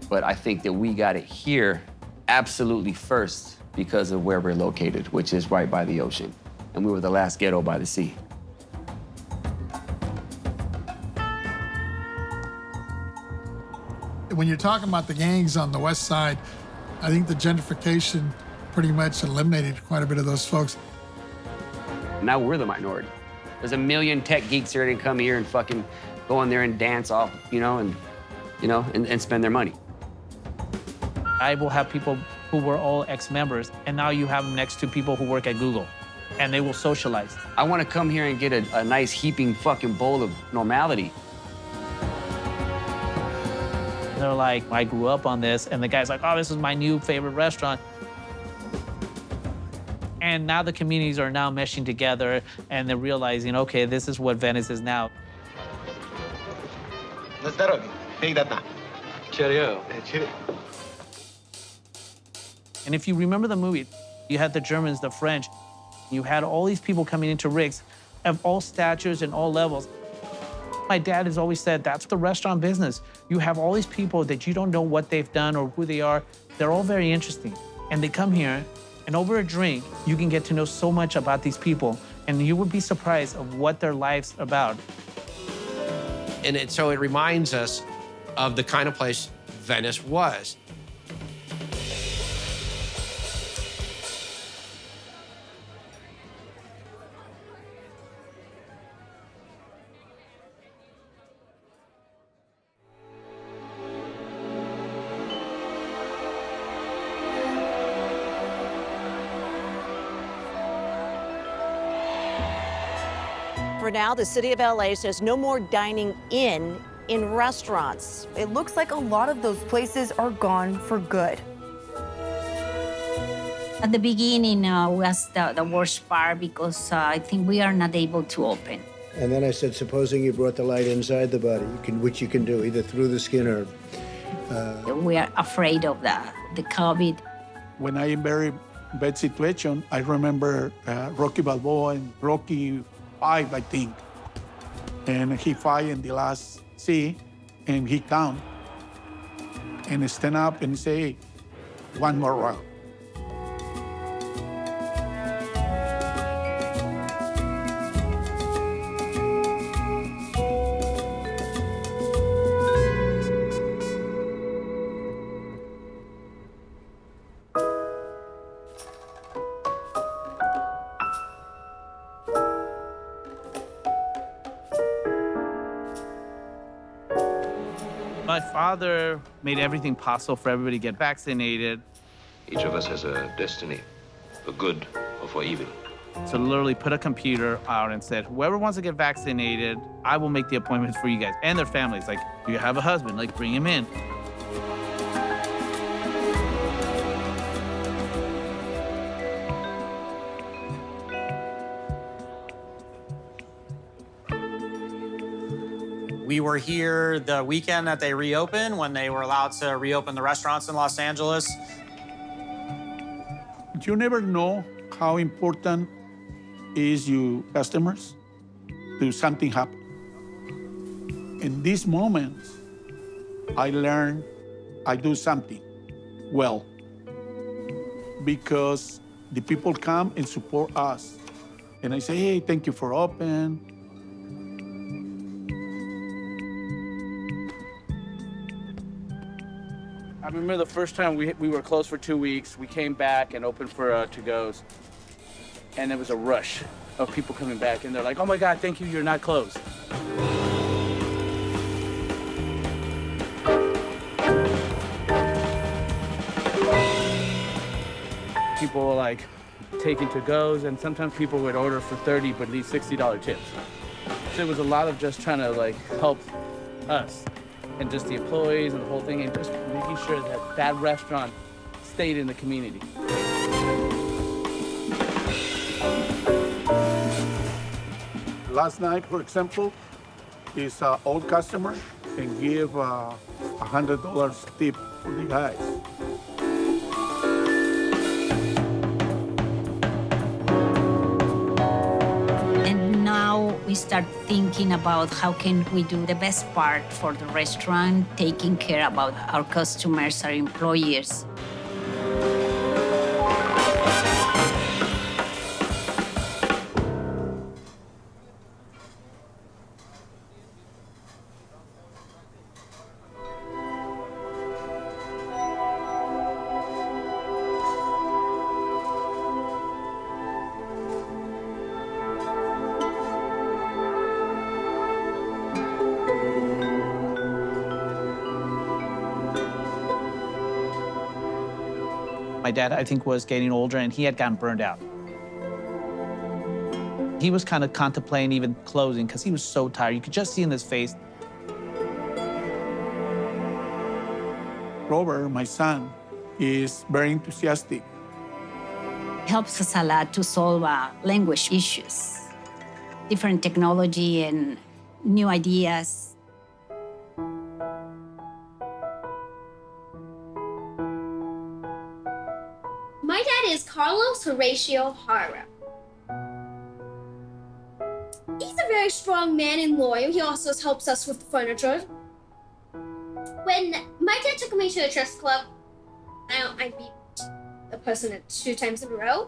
But I think that we got it here absolutely first because of where we're located, which is right by the ocean. And we were the last ghetto by the sea. When you're talking about the gangs on the west side, I think the gentrification pretty much eliminated quite a bit of those folks. Now we're the minority. There's a million tech geeks here that come here and fucking go in there and dance off, and spend their money. I will have people who were all ex-members, and now you have them next to people who work at Google, and they will socialize. I want to come here and get a nice heaping fucking bowl of normality. They're like, I grew up on this, and the guy's like, oh, this is my new favorite restaurant. And now the communities are now meshing together, and they're realizing, okay, this is what Venice is now. Cheerio. And if you remember the movie, you had the Germans, the French, you had all these people coming into Rick's of all statures and all levels. My dad has always said, that's the restaurant business. You have all these people that you don't know what they've done or who they are. They're all very interesting. And they come here, and over a drink, you can get to know so much about these people, and you would be surprised of what their life's about. And so it reminds us of the kind of place Venice was. For now, the city of LA says no more dining in restaurants. It looks like a lot of those places are gone for good. At the beginning was the worst part because I think we are not able to open. And then I said, supposing you brought the light inside the body, which you can do, either through the skin or... We are afraid of the COVID. When I am very bad situation, I remember Rocky Balboa and Rocky 5, I think. And he fight in the last sea, and he count, and stand up and say, one more round. My father made everything possible for everybody to get vaccinated. Each of us has a destiny, for good or for evil. So literally put a computer out and said, whoever wants to get vaccinated, I will make the appointments for you guys and their families. Like, do you have a husband? Like, bring him in. We were here the weekend that they reopened, when they were allowed to reopen the restaurants in Los Angeles. You never know how important is your customers till something happen. In these moments, I learn I do something well because the people come and support us. And I say, hey, thank you for open. I remember the first time we were closed for 2 weeks. We came back and opened for to-goes. And there was a rush of people coming back. And they're like, oh my God, thank you, you're not closed. People were like taking to-goes, and sometimes people would order for $30 but leave $60 tips. So it was a lot of just trying to like help us and just the employees and the whole thing, and just making sure that that restaurant stayed in the community. Last night, for example, is an old customer and give $100 tip for the guys. we start thinking about how can we do the best part for the restaurant, taking care about our customers, our employees. My dad, I think, was getting older, and he had gotten burned out. He was kind of contemplating even closing because he was so tired. You could just see in his face. Robert, my son, is very enthusiastic. Helps us a lot to solve language issues, different technology and new ideas. My dad is Carlos Haro Laso. He's a very strong man and loyal. He also helps us with the furniture. When my dad took me to a chess club, I beat a person 2 times in a row.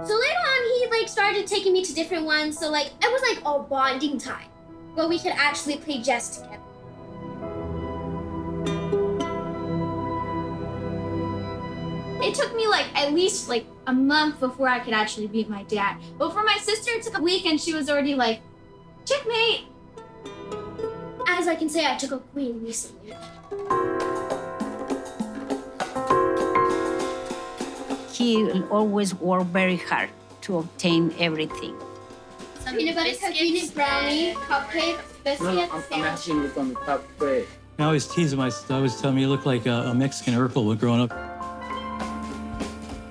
So later on, he started taking me to different ones. So it was a bonding time where we could actually play chess together. It took me at least a month before I could actually beat my dad. But for my sister, it took a week and she was already checkmate. As I can say, I took a queen recently. He always worked very hard to obtain everything. Some peanut butter cookies, brownie, cupcake, biscuits. I'm asking you from the top grade. I always tease him. I always tell him you look like a Mexican Urkel growing up.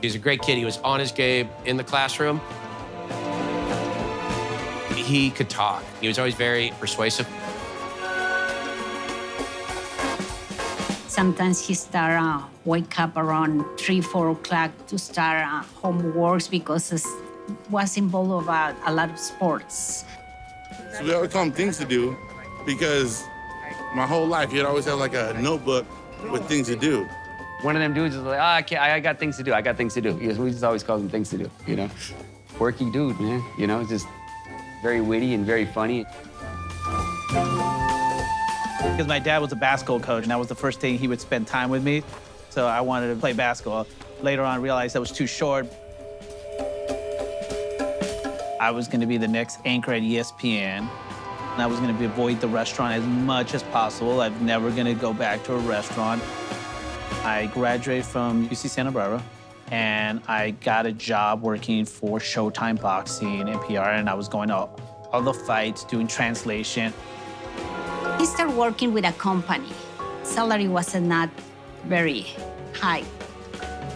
He's a great kid. He was on his game in the classroom. He could talk. He was always very persuasive. Sometimes he start wake up around 3, 4 o'clock to start homeworks because it was involved about a lot of sports. So we always call him things to do because my whole life he had always had a notebook with things to do. One of them dudes is I got things to do. I got things to do. We just always call them things to do, Quirky dude, man. Just very witty and very funny. Because my dad was a basketball coach, and that was the first thing he would spend time with me. So I wanted to play basketball. Later on, I realized that was too short. I was going to be the next anchor at ESPN. And I was going to avoid the restaurant as much as possible. I'm never going to go back to a restaurant. I graduated from UC Santa Barbara, and I got a job working for Showtime Boxing, NPR, and I was going to all the fights, doing translation. He started working with a company. Salary was not very high.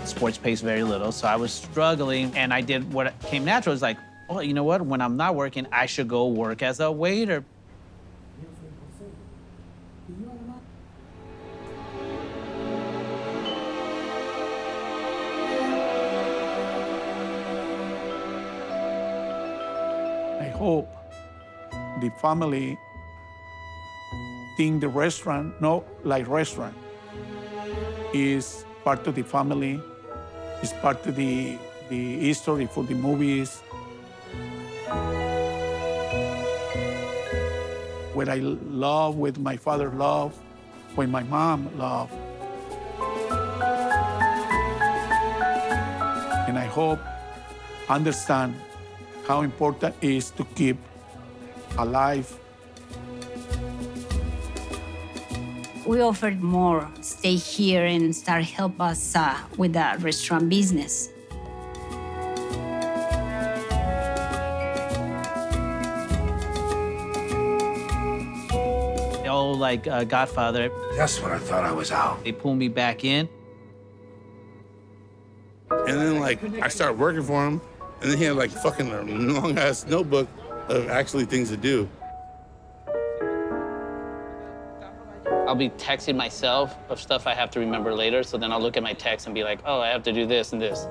Sports pays very little, so I was struggling, and I did what came natural. It was oh, you know what? When I'm not working, I should go work as a waiter. I hope the family think the restaurant, not like restaurant, is part of the family, is part of the history for the movies. What I love, what my father loved, what my mom loved. And I hope understand how important it is to keep alive. We offered more, stay here and start help us with the restaurant business. Godfather. That's when I thought I was out. They pulled me back in. And then I started working for him, and then he had fucking a long ass notebook of actually things to do. I'll be texting myself of stuff I have to remember later, so then I'll look at my text and be like, oh, I have to do this and this.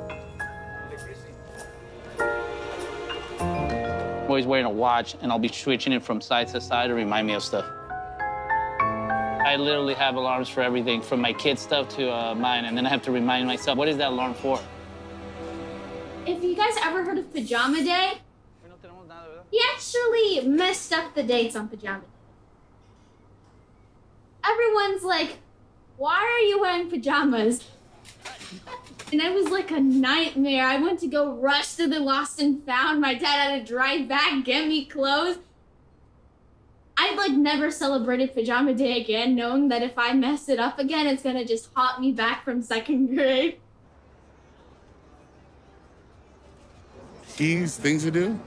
always wearing a watch, and I'll be switching it from side to side to remind me of stuff. I literally have alarms for everything, from my kids' stuff to mine, and then I have to remind myself, what is that alarm for? If you guys ever heard of Pajama Day, he actually messed up the dates on Pajama Day. Everyone's like, why are you wearing pajamas? And it was like a nightmare. I went to go rush to the Lost and Found. My dad had to drive back, get me clothes. I'd like never celebrated Pajama Day again, knowing that if I mess it up again, it's gonna just haunt me back from 2nd grade. He's things to do.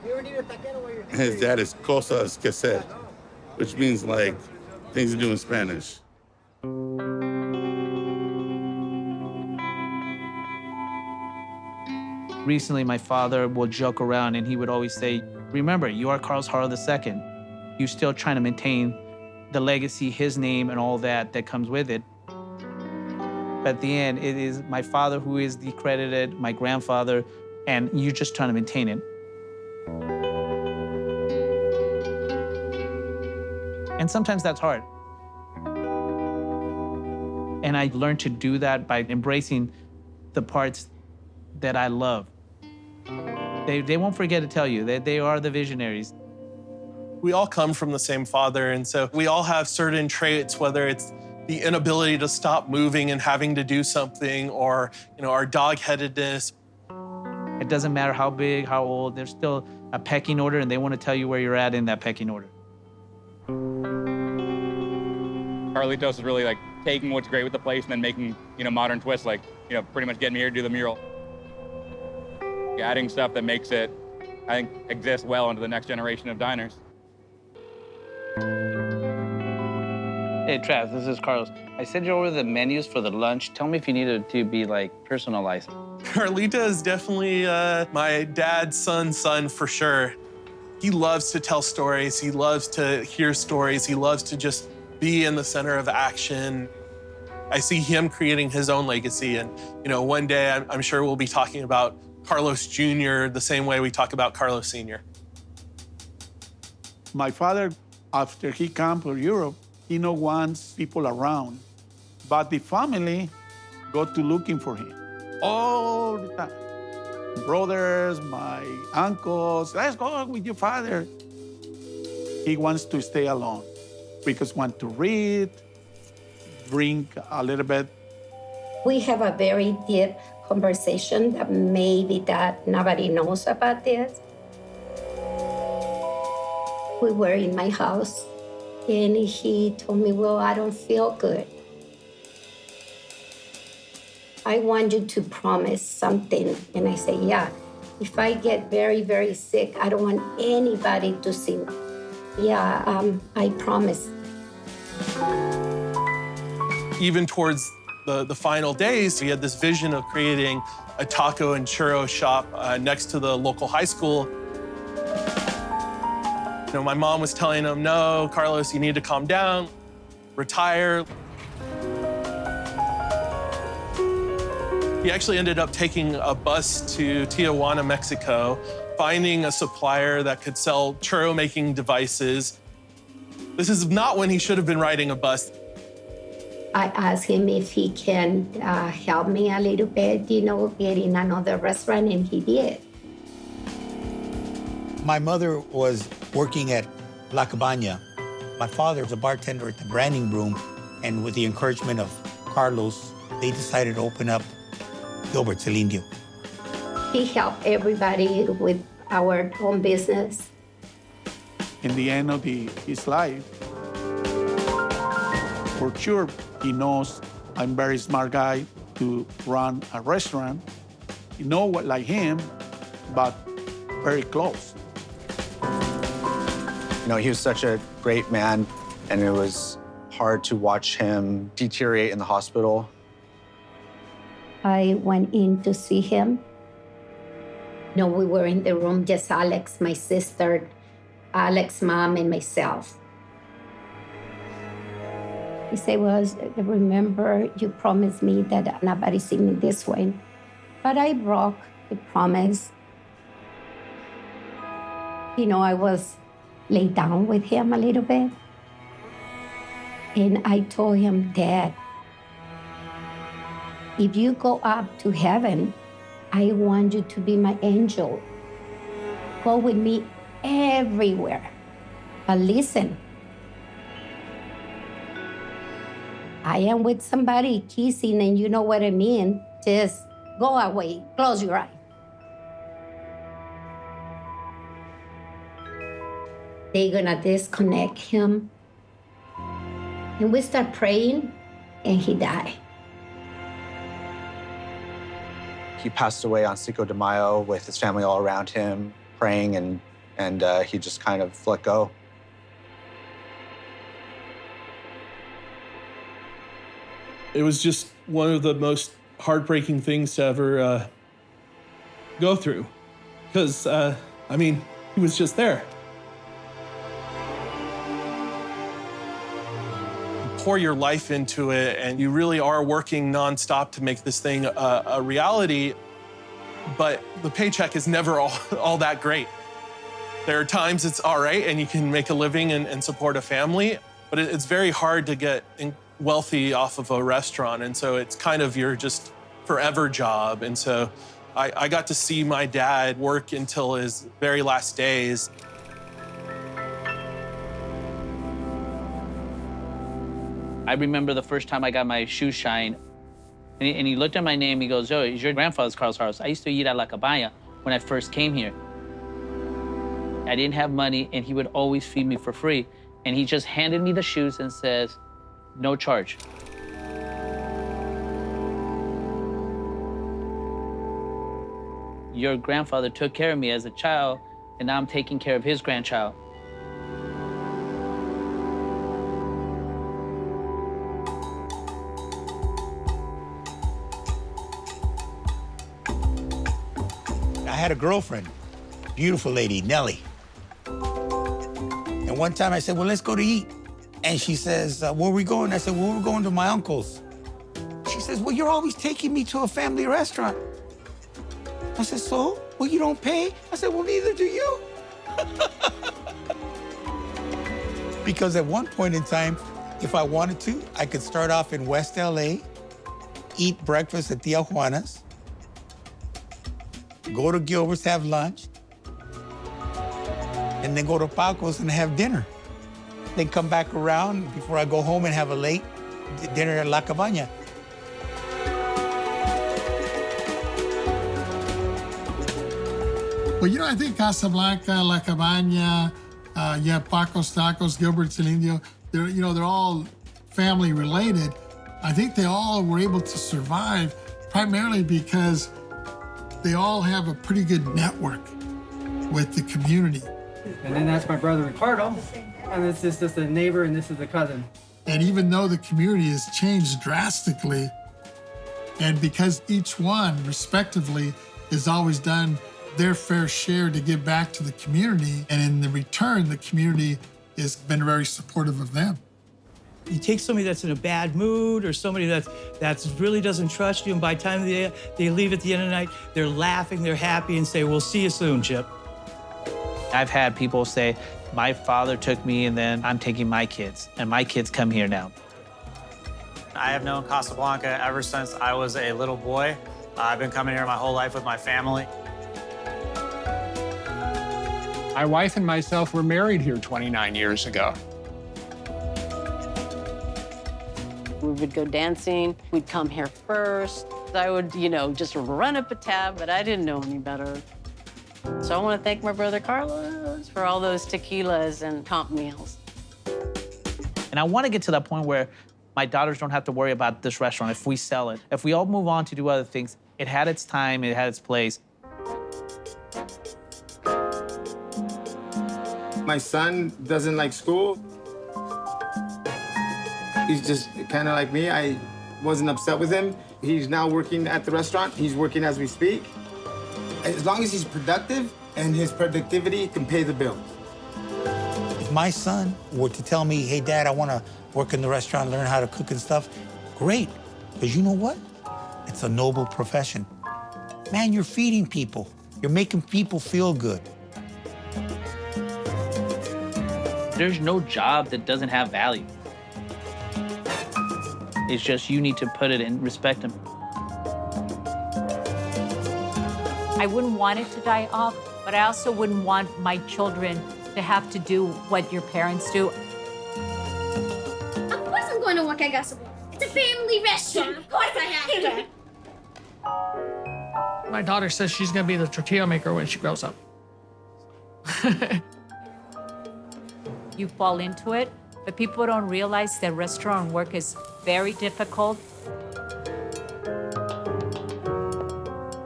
And his dad is cosas que hacer, which means like things to do in Spanish. Recently, my father would joke around and he would always say, remember, you are Carlos Haro II. You're still trying to maintain the legacy, his name, and all that comes with it. But at the end, it is my father who is the credited, my grandfather, and you're just trying to maintain it. And sometimes that's hard. And I learned to do that by embracing the parts that I love. They won't forget to tell you that they are the visionaries. We all come from the same father, and so we all have certain traits, whether it's the inability to stop moving and having to do something, or our dog-headedness. It doesn't matter how big, how old, there's still a pecking order, and they want to tell you where you're at in that pecking order. Carlitos is really like taking what's great with the place and then making, modern twists, like, pretty much getting me here to do the mural. Adding stuff that makes it, I think, exist well into the next generation of diners. Hey, Trav, this is Carlos. I sent you over the menus for the lunch. Tell me if you need it to be, personalized. Carlita is definitely my dad's son for sure. He loves to tell stories. He loves to hear stories. He loves to just be in the center of action. I see him creating his own legacy. And, one day I'm sure we'll be talking about Carlos Jr. the same way we talk about Carlos Sr. My father, after he came to Europe, he no wants people around, but the family go to looking for him all the time. Brothers, my uncles, let's go with your father. He wants to stay alone because he wants to read, drink a little bit. We have a very deep conversation that maybe that nobody knows about this. We were in my house and he told me, well, I don't feel good. I want you to promise something. And I say, yeah, if I get very, very sick, I don't want anybody to see me. Yeah, I promise. Even towards the final days, we had this vision of creating a taco and churro shop next to the local high school. My mom was telling him, no, Carlos, you need to calm down, retire. He actually ended up taking a bus to Tijuana, Mexico, finding a supplier that could sell churro-making devices. This is not when he should have been riding a bus. I asked him if he can help me a little bit, getting another restaurant, and he did. My mother was working at La Cabana. My father was a bartender at the Branding Room, and with the encouragement of Carlos, they decided to open up Gilbert's El Indio. He helped everybody with our own business. In the end of his life, for sure, he knows I'm a very smart guy to run a restaurant. Like him, but very close. He was such a great man, and it was hard to watch him deteriorate in the hospital. I went in to see him. We were in the room, just Alex, my sister, Alex's mom, and myself. He said, well, remember, you promised me that nobody see me this way. But I broke the promise. You know, I was laid down with him a little bit. And I told him, Dad, if you go up to heaven, I want you to be my angel. Go with me everywhere. But listen, I am with somebody kissing, and you know what I mean. Just go away, close your eye. They're gonna disconnect him. And we start praying, and he died. He passed away on Cinco de Mayo with his family all around him, praying, and he just kind of let go. It was just one of the most heartbreaking things to ever go through. Because, I mean, he was just there. You pour your life into it, and you really are working nonstop to make this thing a reality, but the paycheck is never all that great. There are times it's all right, and you can make a living and support a family, but it's very hard to get wealthy off of a restaurant, and so it's kind of your just forever job. And so I got to see my dad work until his very last days. I remember the first time I got my shoe shine, and he looked at my name, he goes, "Yo, is your grandfather's Carlos Haro Laso? I used to eat at La Cabana when I first came here. I didn't have money, and he would always feed me for free. And he just handed me the shoes and says, no charge." Your grandfather took care of me as a child, and now I'm taking care of his grandchild. I had a girlfriend, beautiful lady, Nellie. And one time I said, well, let's go to eat. And she says, where are we going? I said, well, we're going to my uncle's. She says, well, you're always taking me to a family restaurant. I said, so? Well, you don't pay? I said, well, neither do you. Because at one point in time, if I wanted to, I could start off in West LA, eat breakfast at Tia Juana's, go to Gilbert's, have lunch, and then go to Paco's and have dinner. Then come back around before I go home and have a late dinner at La Cabana. Well, you know, I think Casablanca, La Cabana, you have Paco's Tacos, Gilbert's and Indio. They're all family related. I think they all were able to survive primarily because they all have a pretty good network with the community. And then that's my brother Ricardo, and this is just a neighbor, and this is a cousin. And even though the community has changed drastically, and because each one, respectively, has always done their fair share to give back to the community, and in the return, the community has been very supportive of them. You take somebody that's in a bad mood or somebody that really doesn't trust you, and by the time they leave at the end of the night, they're laughing, they're happy, and say, we'll see you soon, Chip. I've had people say, my father took me, and then I'm taking my kids, and my kids come here now. I have known Casablanca ever since I was a little boy. I've been coming here my whole life with my family. My wife and myself were married here 29 years ago. We would go dancing. We'd come here first. I would, just run up a tab, but I didn't know any better. So I want to thank my brother Carlos for all those tequilas and comp meals. And I want to get to that point where my daughters don't have to worry about this restaurant if we sell it. If we all move on to do other things, it had its time, it had its place. My son doesn't like school. He's just kind of like me. I wasn't upset with him. He's now working at the restaurant. He's working as we speak. As long as he's productive and his productivity can pay the bills. If my son were to tell me, hey, Dad, I want to work in the restaurant, learn how to cook and stuff, great. Because you know what? It's a noble profession. Man, you're feeding people. You're making people feel good. There's no job that doesn't have value. It's just you need to put it and respect them. I wouldn't want it to die off, but I also wouldn't want my children to have to do what your parents do. Of course I'm going to work at Casablanca. It's a family restaurant. Of course I have to. My daughter says she's gonna be the tortilla maker when she grows up. You fall into it, but people don't realize that restaurant work is very difficult.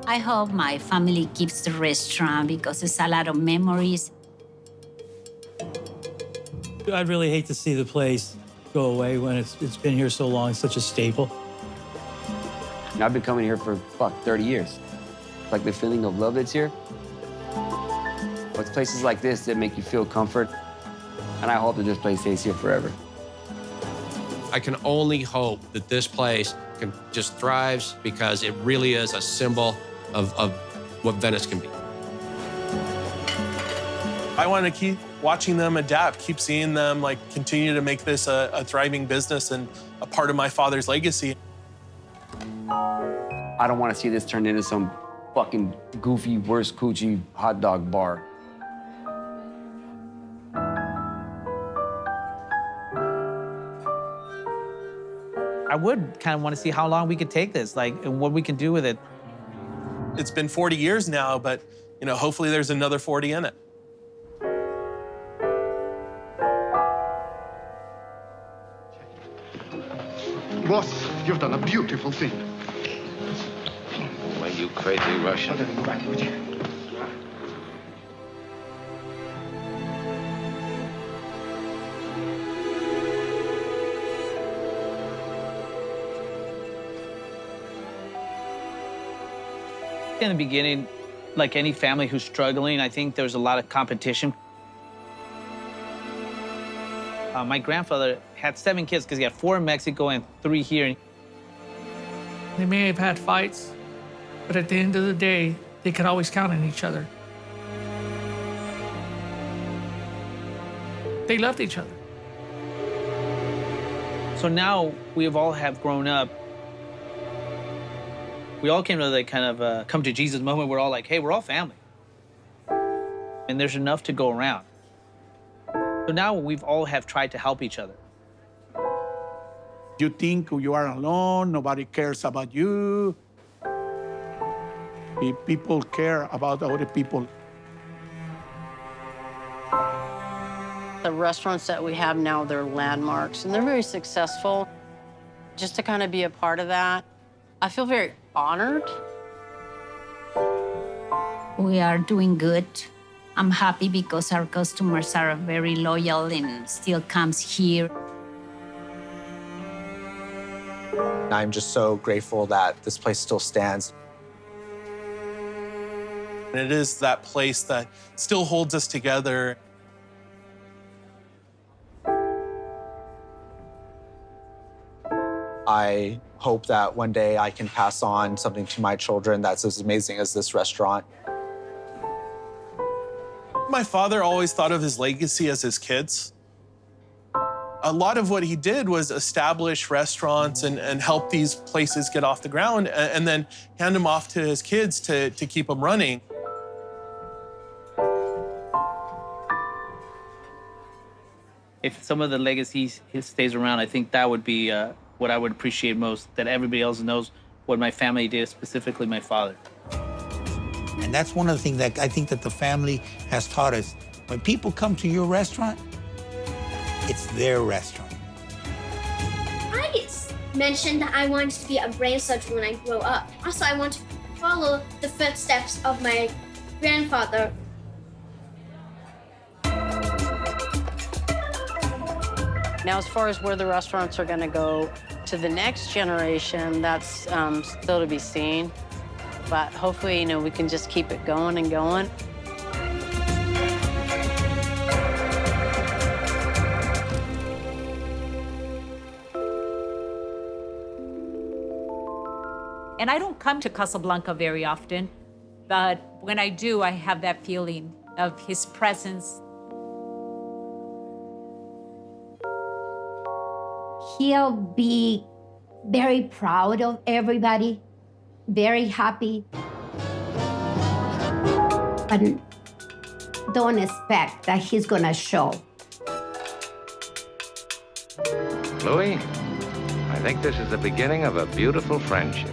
I hope my family keeps the restaurant because it's a lot of memories. I'd really hate to see the place go away when it's been here so long, it's such a staple. And I've been coming here for, 30 years. Like the feeling of love that's here. It's places like this that make you feel comfort. And I hope that this place stays here forever. I can only hope that this place can just thrives because it really is a symbol of what Venice can be. I want to keep watching them adapt, keep seeing them like continue to make this a thriving business and a part of my father's legacy. I don't want to see this turned into some fucking goofy, worst coochie hot dog bar. I would kind of want to see how long we could take this, and what we can do with it. It's been 40 years now, but hopefully there's another 40 in it. Boss, you've done a beautiful thing. Well, you crazy Russian. Okay, go back, would you? In the beginning, like any family who's struggling, I think there's a lot of competition. My grandfather had 7 kids because he had 4 in Mexico and 3 here. They may have had fights, but at the end of the day, they could always count on each other. They loved each other. So now we all have grown up. We all came to the kind of come to Jesus moment. We're all like, hey, we're all family. And there's enough to go around. So now we've all have tried to help each other. You think you are alone, nobody cares about you. If people care about other people. The restaurants that we have now, they're landmarks, and they're very successful. Just to kind of be a part of that, I feel very honored. We are doing good. I'm happy because our customers are very loyal and still comes here. I'm just so grateful that this place still stands. And it is that place that still holds us together. I hope that one day I can pass on something to my children that's as amazing as this restaurant. My father always thought of his legacy as his kids. A lot of what he did was establish restaurants and help these places get off the ground and then hand them off to his kids to keep them running. If some of the legacies stays around, I think that would be what I would appreciate most, that everybody else knows what my family did, specifically my father. And that's one of the things that I think that the family has taught us. When people come to your restaurant, it's their restaurant. I mentioned that I wanted to be a brain surgeon when I grow up. Also, I want to follow the footsteps of my grandfather. Now, as far as where the restaurants are gonna go to the next generation, that's still to be seen. But hopefully, we can just keep it going and going. And I don't come to Casablanca very often, but when I do, I have that feeling of his presence. He'll be very proud of everybody, very happy. But don't expect that he's gonna show. Louis, I think this is the beginning of a beautiful friendship.